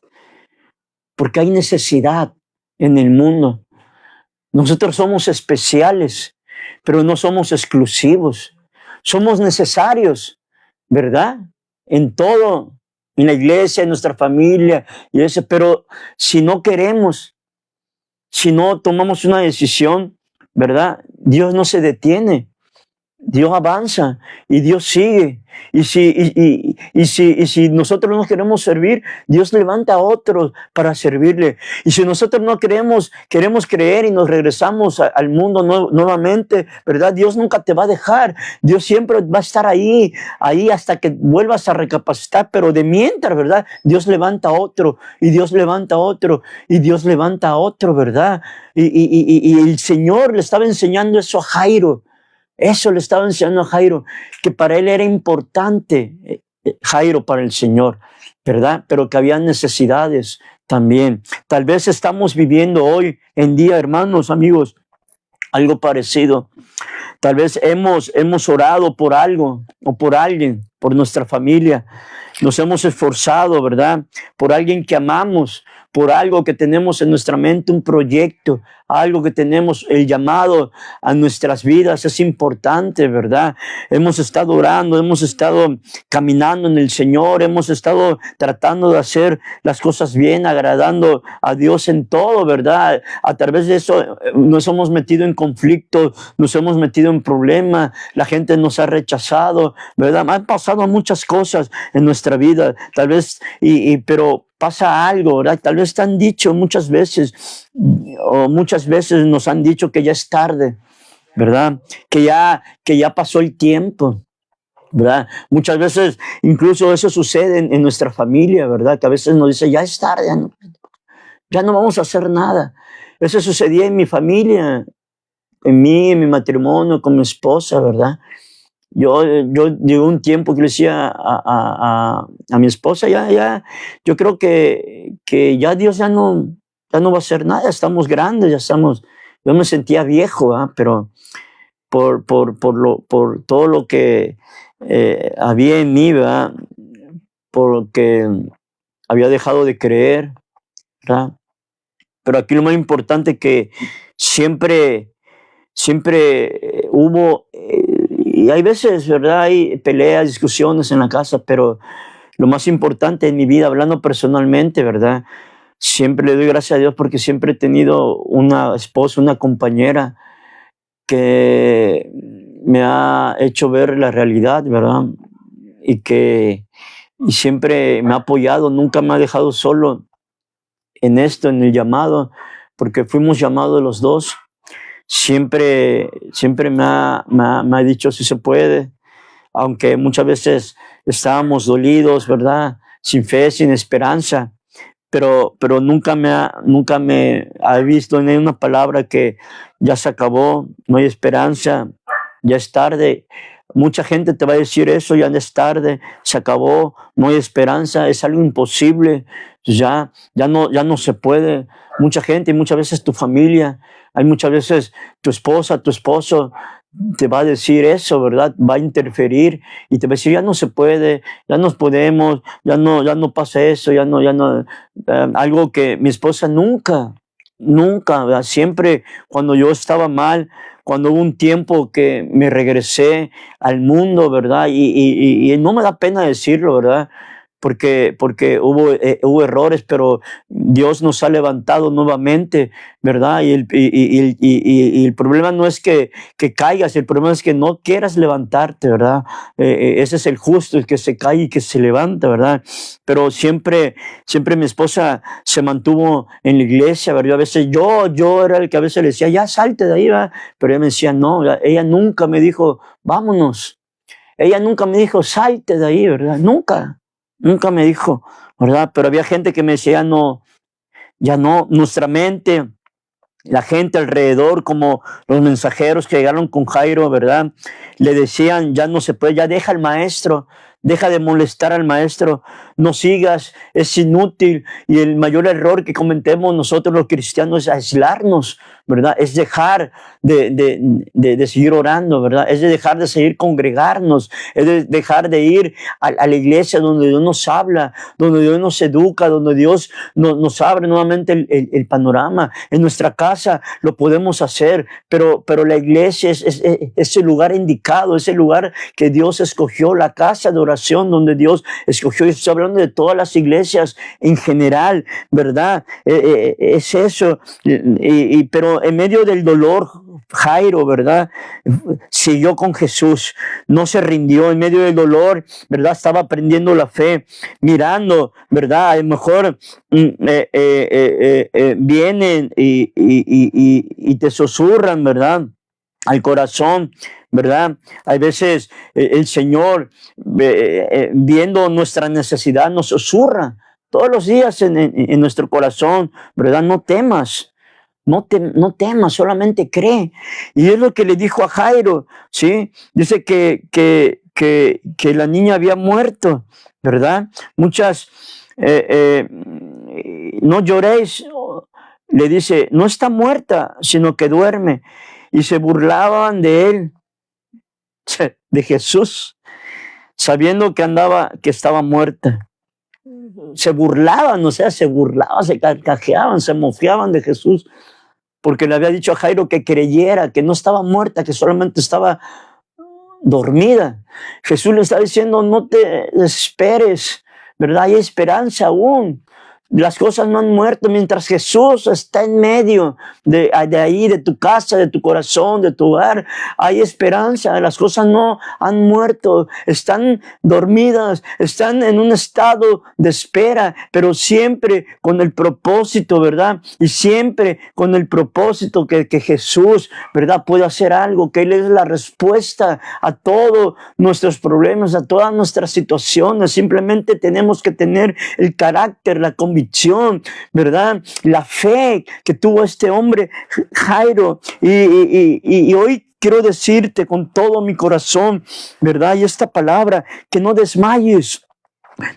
en el mundo. Nosotros somos especiales, pero no somos exclusivos. Somos necesarios, ¿verdad? En todo, en la iglesia, en nuestra familia, y eso, pero si no queremos, si no tomamos una decisión, ¿verdad? Dios no se detiene. Dios avanza y Dios sigue. Y si nosotros no queremos servir, Dios levanta a otros para servirle. Y si nosotros no queremos creer y nos regresamos al mundo nuevamente, ¿verdad? Dios nunca te va a dejar. Dios siempre va a estar ahí hasta que vuelvas a recapacitar. Pero de mientras, ¿verdad? Dios levanta a otro y Dios levanta a otro y Dios levanta a otro, ¿verdad? Y el Señor le estaba enseñando eso a Jairo. Eso le estaba enseñando a Jairo, que para él era importante, Jairo para el Señor, ¿verdad? Pero que había necesidades también. Tal vez estamos viviendo hoy en día, hermanos, amigos, algo parecido. Tal vez hemos orado por algo o por alguien, por nuestra familia. Nos hemos esforzado, ¿verdad? Por alguien que amamos, por algo que tenemos en nuestra mente, un proyecto, algo que tenemos, el llamado a nuestras vidas es importante, ¿verdad? Hemos estado orando, hemos estado caminando en el Señor, hemos estado tratando de hacer las cosas bien, agradando a Dios en todo, ¿verdad? A través de eso nos hemos metido en conflictos, nos hemos metido en problemas, la gente nos ha rechazado, ¿verdad? Han pasado muchas cosas en nuestra vida, tal vez, pero pasa algo, ¿verdad? Tal vez te han dicho muchas veces, o muchas veces nos han dicho que ya es tarde, ¿verdad? Que ya pasó el tiempo, ¿verdad? Muchas veces incluso eso sucede en nuestra familia, ¿verdad? Que a veces nos dice, ya es tarde, ya no vamos a hacer nada. Eso sucedía en mi familia, en mi matrimonio, con mi esposa, ¿verdad? Yo llegó un tiempo que le decía a mi esposa, yo creo que ya Dios ya no va a hacer nada, estamos grandes, yo me sentía viejo, pero por todo lo que había en mí, ¿verdad? Porque había dejado de creer, ¿verdad? Pero aquí lo más importante es que siempre hubo, y hay veces, ¿verdad? Hay peleas, discusiones en la casa, pero lo más importante en mi vida, hablando personalmente, ¿verdad? Siempre le doy gracias a Dios porque siempre he tenido una esposa, una compañera que me ha hecho ver la realidad, ¿verdad? Y siempre me ha apoyado, nunca me ha dejado solo en esto, en el llamado, porque fuimos llamados los dos. Siempre me ha dicho si se puede, aunque muchas veces estábamos dolidos, ¿verdad? Sin fe, sin esperanza, pero nunca me ha visto en una palabra que ya se acabó, no hay esperanza, ya es tarde. Mucha gente te va a decir eso, ya es tarde, se acabó, no hay esperanza, es algo imposible. ya no se puede. Mucha gente, y muchas veces tu familia, hay muchas veces tu esposa, tu esposo, te va a decir eso, ¿verdad? Va a interferir y te va a decir, ya no se puede, ya no podemos, ya no pasa eso, ya no. Algo que mi esposa nunca, ¿verdad? Siempre cuando yo estaba mal, cuando hubo un tiempo que me regresé al mundo, ¿verdad? Y no me da pena decirlo, ¿verdad? Porque hubo errores, pero Dios nos ha levantado nuevamente, ¿verdad? Y el problema no es que caigas, el problema es que no quieras levantarte, ¿verdad? Ese es el justo, el que se cae y que se levanta, ¿verdad? Pero siempre mi esposa se mantuvo en la iglesia, ¿verdad? A veces yo era el que a veces le decía, ya salte de ahí, ¿verdad? Pero ella me decía, no, ¿verdad? Ella nunca me dijo, vámonos. Ella nunca me dijo, salte de ahí, ¿verdad? Nunca me dijo, ¿verdad? Pero había gente que me decía, no, ya no, nuestra mente, la gente alrededor, como los mensajeros que llegaron con Jairo, ¿verdad? Le decían, ya no se puede, ya deja al maestro, deja de molestar al maestro, no sigas, es inútil. Y el mayor error que cometemos nosotros los cristianos es aislarnos, ¿verdad? Es dejar de seguir orando, ¿verdad? Es de dejar de seguir congregarnos, es de dejar de ir a la iglesia donde Dios nos habla, donde Dios nos educa, donde Dios nos abre nuevamente el panorama. En nuestra casa lo podemos hacer, pero la iglesia es el lugar indicado, es el lugar que Dios escogió, la casa de oración donde Dios escogió. Y estoy hablando de todas las iglesias en general, ¿verdad? Es eso. Pero en medio del dolor, Jairo, ¿verdad? Siguió con Jesús, no se rindió en medio del dolor, ¿verdad? Estaba aprendiendo la fe, mirando, ¿verdad? A lo mejor vienen y te susurran, ¿verdad? Al corazón, ¿verdad? Hay veces el Señor, viendo nuestra necesidad, nos susurra todos los días en nuestro corazón, ¿verdad? No temas. No temas, solamente cree. Y es lo que le dijo a Jairo, ¿sí? Dice que la niña había muerto, ¿verdad? Muchas, no lloréis, le dice, no está muerta, sino que duerme. Y se burlaban de él, de Jesús, sabiendo que estaba muerta. Se burlaban, o sea, se carcajeaban, se mofiaban de Jesús, porque le había dicho a Jairo que creyera, que no estaba muerta, que solamente estaba dormida. Jesús le está diciendo, no te desesperes, ¿verdad? Hay esperanza aún. Las cosas no han muerto mientras Jesús está en medio de ahí, de tu casa, de tu corazón, de tu hogar. Hay esperanza, las cosas no han muerto, están dormidas, están en un estado de espera, pero siempre con el propósito, ¿verdad? Y siempre con el propósito que Jesús, ¿verdad? Puede hacer algo, que Él es la respuesta a todos nuestros problemas, a todas nuestras situaciones. Simplemente tenemos que tener el carácter, la convicción, ¿verdad? La fe que tuvo este hombre Jairo. Y hoy quiero decirte con todo mi corazón, ¿verdad? Y esta palabra, que no desmayes.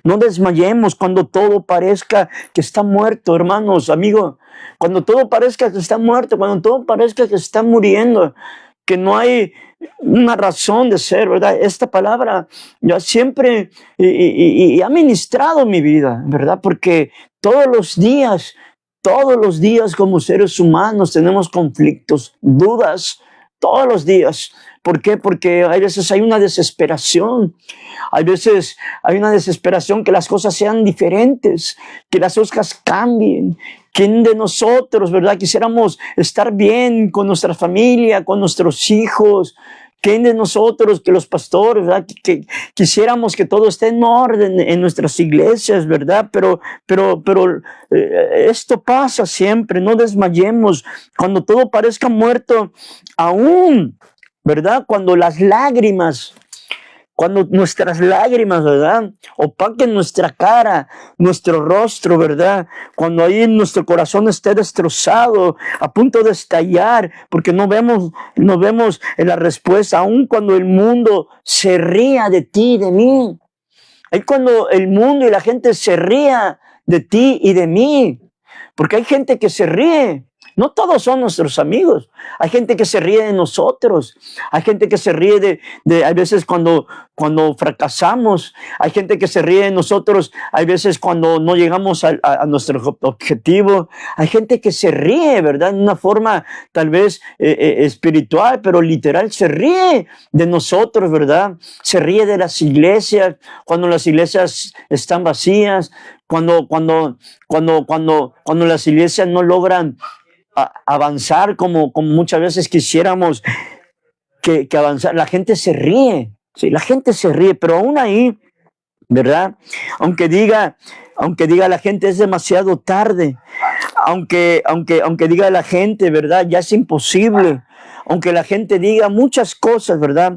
No desmayemos cuando todo parezca que está muerto, hermanos, amigos. Cuando todo parezca que está muerto, cuando todo parezca que está muriendo, que no hay una razón de ser, ¿verdad? Esta palabra yo siempre ha ministrado mi vida, ¿verdad? Porque todos los días como seres humanos tenemos conflictos, dudas, todos los días. ¿Por qué? Porque hay veces hay una desesperación. Hay veces hay una desesperación que las cosas sean diferentes, que las cosas cambien. ¿Quién de nosotros, verdad, quisiéramos estar bien con nuestra familia, con nuestros hijos? ¿Quién de nosotros, que los pastores, verdad, que quisiéramos que todo esté en orden en nuestras iglesias, verdad? Pero esto pasa siempre, no desmayemos. Cuando todo parezca muerto, aún, ¿verdad? Cuando nuestras lágrimas, ¿verdad? Opaquen nuestra cara, nuestro rostro, ¿verdad? Cuando ahí nuestro corazón esté destrozado, a punto de estallar, porque no vemos la respuesta, aun cuando el mundo se ría de ti, de mí. Ahí cuando el mundo y la gente se ría de ti y de mí. Porque hay gente que se ríe. No todos son nuestros amigos. Hay gente que se ríe de nosotros. Hay gente que se ríe a veces cuando fracasamos. Hay gente que se ríe de nosotros. Hay veces cuando no llegamos a nuestro objetivo. Hay gente que se ríe, ¿verdad? En una forma tal vez espiritual, pero literal se ríe de nosotros, ¿verdad? Se ríe de las iglesias, cuando las iglesias están vacías, cuando las iglesias no logran avanzar como muchas veces quisiéramos que avanzar. La gente se ríe, sí, la gente se ríe, pero aún ahí, ¿verdad? Aunque diga la gente es demasiado tarde, aunque diga la gente, ¿verdad? Ya es imposible, aunque la gente diga muchas cosas, ¿verdad?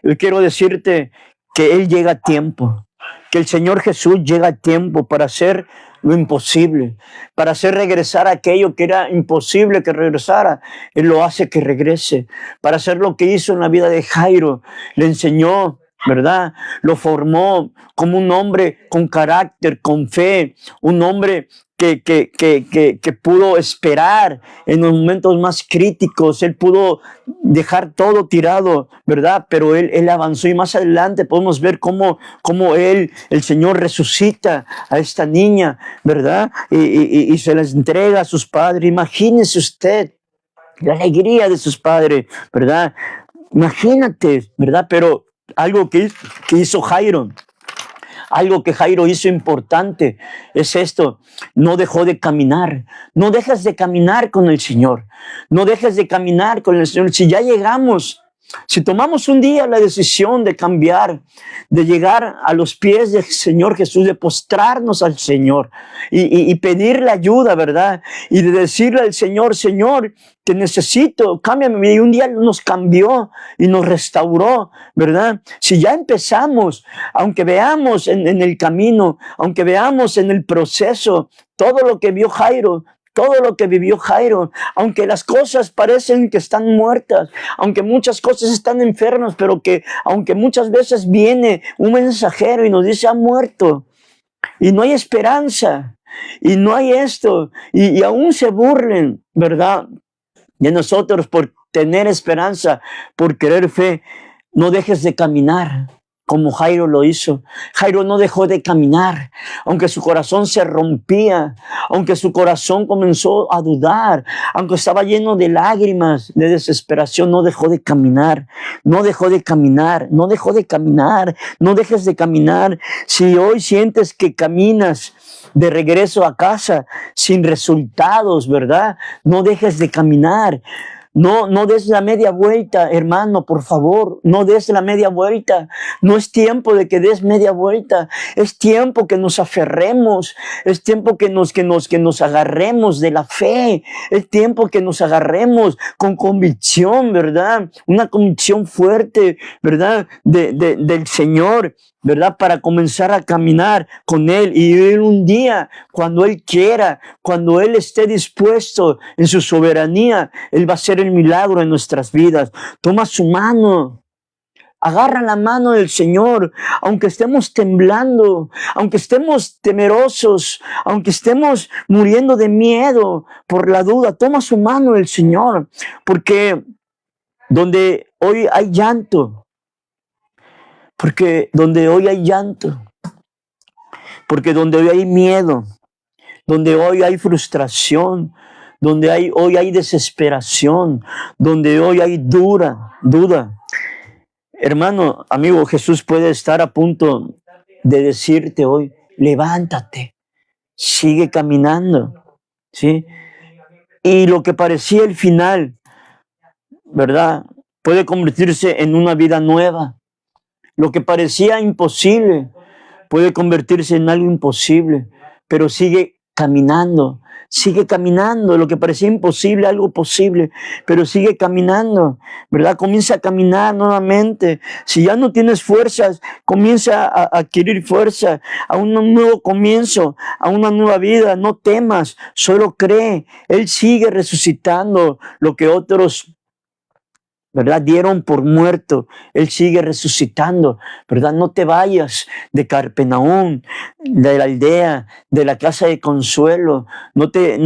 Yo quiero decirte que Él llega a tiempo, que el Señor Jesús llega a tiempo para hacer lo imposible, para hacer regresar aquello que era imposible que regresara. Él lo hace que regrese, para hacer lo que hizo en la vida de Jairo. Le enseñó, ¿verdad? Lo formó como un hombre con carácter, con fe, un hombre que pudo esperar en los momentos más críticos. Él pudo dejar todo tirado, ¿verdad? Pero él avanzó, y más adelante podemos ver cómo el Señor resucita a esta niña, ¿verdad? Y se las entrega a sus padres. Imagínese usted la alegría de sus padres, ¿verdad? Imagínate, ¿verdad? Pero algo que hizo Jairo, algo que Jairo hizo importante es esto: no dejó de caminar. No dejes de caminar con el Señor. No dejes de caminar con el Señor. Si ya llegamos, si tomamos un día la decisión de cambiar, de llegar a los pies del Señor Jesús, de postrarnos al Señor y pedirle ayuda, ¿verdad? Y de decirle al Señor: Señor, te necesito, cámbiame. Y un día nos cambió y nos restauró, ¿verdad? Si ya empezamos, aunque veamos en el camino, aunque veamos en el proceso todo lo que vio Jairo, todo lo que vivió Jairo, aunque las cosas parecen que están muertas, aunque muchas cosas están enfermas, pero aunque muchas veces viene un mensajero y nos dice: ha muerto, y no hay esperanza, y no hay esto, y aún se burlen, ¿verdad?, de nosotros por tener esperanza, por querer fe. No dejes de caminar como Jairo lo hizo. Jairo no dejó de caminar, aunque su corazón se rompía, aunque su corazón comenzó a dudar, aunque estaba lleno de lágrimas, de desesperación. No dejó de caminar, no dejó de caminar, no dejó de caminar. No dejes de caminar. Si hoy sientes que caminas de regreso a casa sin resultados, ¿verdad? No dejes de caminar. No des la media vuelta, hermano, por favor. No des la media vuelta. No es tiempo de que des media vuelta. Es tiempo que nos aferremos. Es tiempo que nos agarremos de la fe. Es tiempo que nos agarremos con convicción, ¿verdad? Una convicción fuerte, ¿verdad? Del Señor, ¿verdad? Para comenzar a caminar con Él y ir un día cuando Él quiera, cuando Él esté dispuesto en su soberanía. Él va a hacer el milagro en nuestras vidas. Toma su mano. Agarra la mano del Señor, aunque estemos temblando, aunque estemos temerosos, aunque estemos muriendo de miedo por la duda. Toma su mano del Señor, porque donde hoy hay llanto, porque donde hoy hay miedo, donde hoy hay frustración, donde hoy hay desesperación, donde hoy hay duda. Hermano, amigo, Jesús puede estar a punto de decirte hoy: levántate, sigue caminando, ¿sí? Y lo que parecía el final, ¿verdad?, puede convertirse en una vida nueva. Lo que parecía imposible puede convertirse en algo imposible, pero sigue caminando. Lo que parecía imposible, algo posible, pero sigue caminando, ¿verdad? Comienza a caminar nuevamente. Si ya no tienes fuerzas, comienza a adquirir fuerza, a un nuevo comienzo, a una nueva vida. No temas, solo cree. Él sigue resucitando lo que otros ¿verdad? Dieron por muerto. Él sigue resucitando, ¿verdad? No te vayas de Capernaum, de la aldea, de la casa de consuelo. No te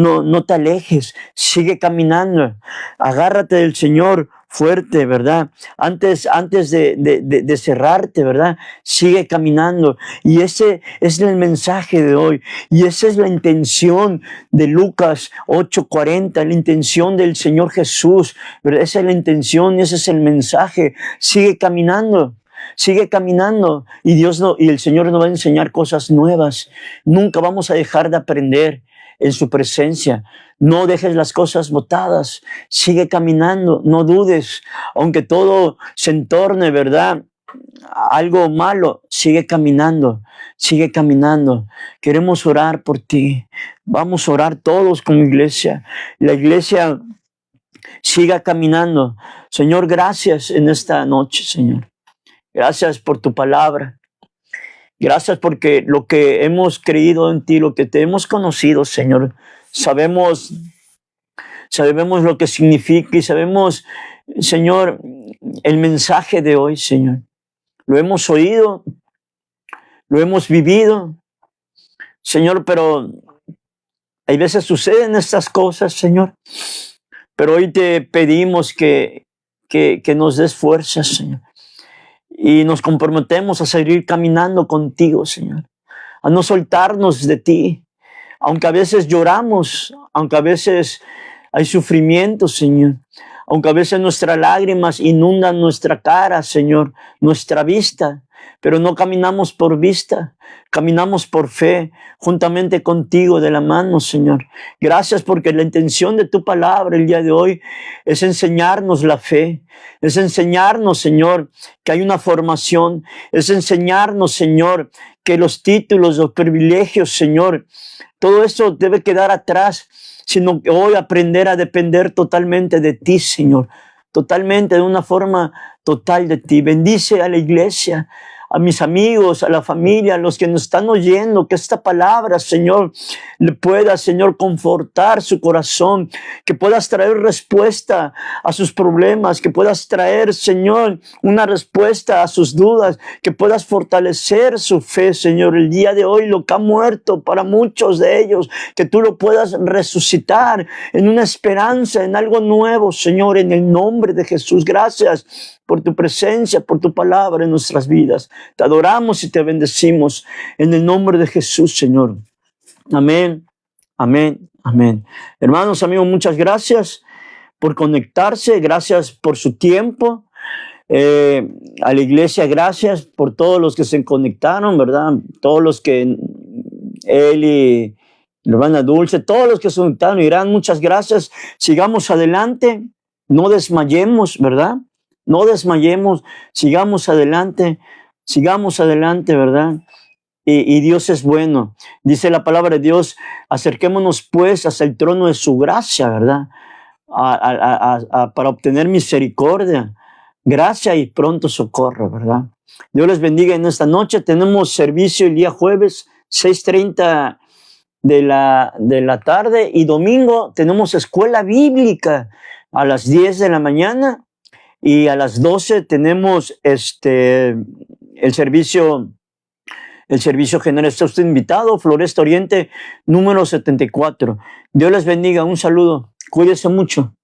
alejes. Sigue caminando. Agárrate del Señor fuerte, ¿verdad? Antes de cerrarte, ¿verdad? Sigue caminando. Y ese es el mensaje de hoy. Y esa es la intención de Lucas 8:40, la intención del Señor Jesús, ¿verdad? Esa es la intención, ese es el mensaje. Sigue caminando. Sigue caminando y y el Señor nos va a enseñar cosas nuevas. Nunca vamos a dejar de aprender en su presencia. No dejes las cosas botadas. Sigue caminando, no dudes. Aunque todo se entorne, ¿verdad? Algo malo, sigue caminando. Sigue caminando. Queremos orar por ti. Vamos a orar todos como iglesia. La iglesia siga caminando. Señor, gracias en esta noche, Señor. Gracias por tu palabra. Gracias porque lo que hemos creído en ti, lo que te hemos conocido, Señor, sabemos lo que significa y sabemos, Señor, el mensaje de hoy, Señor. Lo hemos oído, lo hemos vivido, Señor, pero hay veces suceden estas cosas, Señor. Pero hoy te pedimos que nos des fuerzas, Señor. Y nos comprometemos a seguir caminando contigo, Señor. A no soltarnos de ti. Aunque a veces lloramos, aunque a veces hay sufrimiento, Señor. Aunque a veces nuestras lágrimas inundan nuestra cara, Señor, nuestra vista. Pero no caminamos por vista, caminamos por fe, juntamente contigo de la mano, Señor. Gracias porque la intención de tu palabra el día de hoy es enseñarnos la fe, es enseñarnos, Señor, que hay una formación, es enseñarnos, Señor, que los títulos, los privilegios, Señor, todo eso debe quedar atrás, sino que hoy aprender a depender totalmente de ti, Señor, totalmente, de una forma total de ti. Bendice a la iglesia, a mis amigos, a la familia, a los que nos están oyendo, que esta palabra, Señor, le pueda, Señor, confortar su corazón, que puedas traer respuesta a sus problemas, que puedas traer, Señor, una respuesta a sus dudas, que puedas fortalecer su fe, Señor, el día de hoy, lo que ha muerto para muchos de ellos, que tú lo puedas resucitar en una esperanza, en algo nuevo, Señor, en el nombre de Jesús. Gracias por tu presencia, por tu palabra en nuestras vidas. Te adoramos y te bendecimos en el nombre de Jesús, Señor. Amén, amén, amén. Hermanos, amigos, muchas gracias por conectarse, gracias por su tiempo. A la iglesia, gracias por todos los que se conectaron, ¿verdad? Todos los que, él y la hermana Dulce, todos los que se conectaron, dirán muchas gracias. Sigamos adelante, no desmayemos, ¿verdad? No desmayemos, sigamos adelante, ¿verdad? Y Dios es bueno. Dice la palabra de Dios, acerquémonos pues hasta el trono de su gracia, ¿verdad? Para obtener misericordia, gracia y pronto socorro, ¿verdad? Dios les bendiga en esta noche. Tenemos servicio el día jueves, 6:30 de la tarde, y domingo tenemos escuela bíblica a las 10 de la mañana. Y a las 12 tenemos el servicio general. Está usted invitado, Floresta Oriente, número 74. Dios les bendiga, un saludo, cuídese mucho.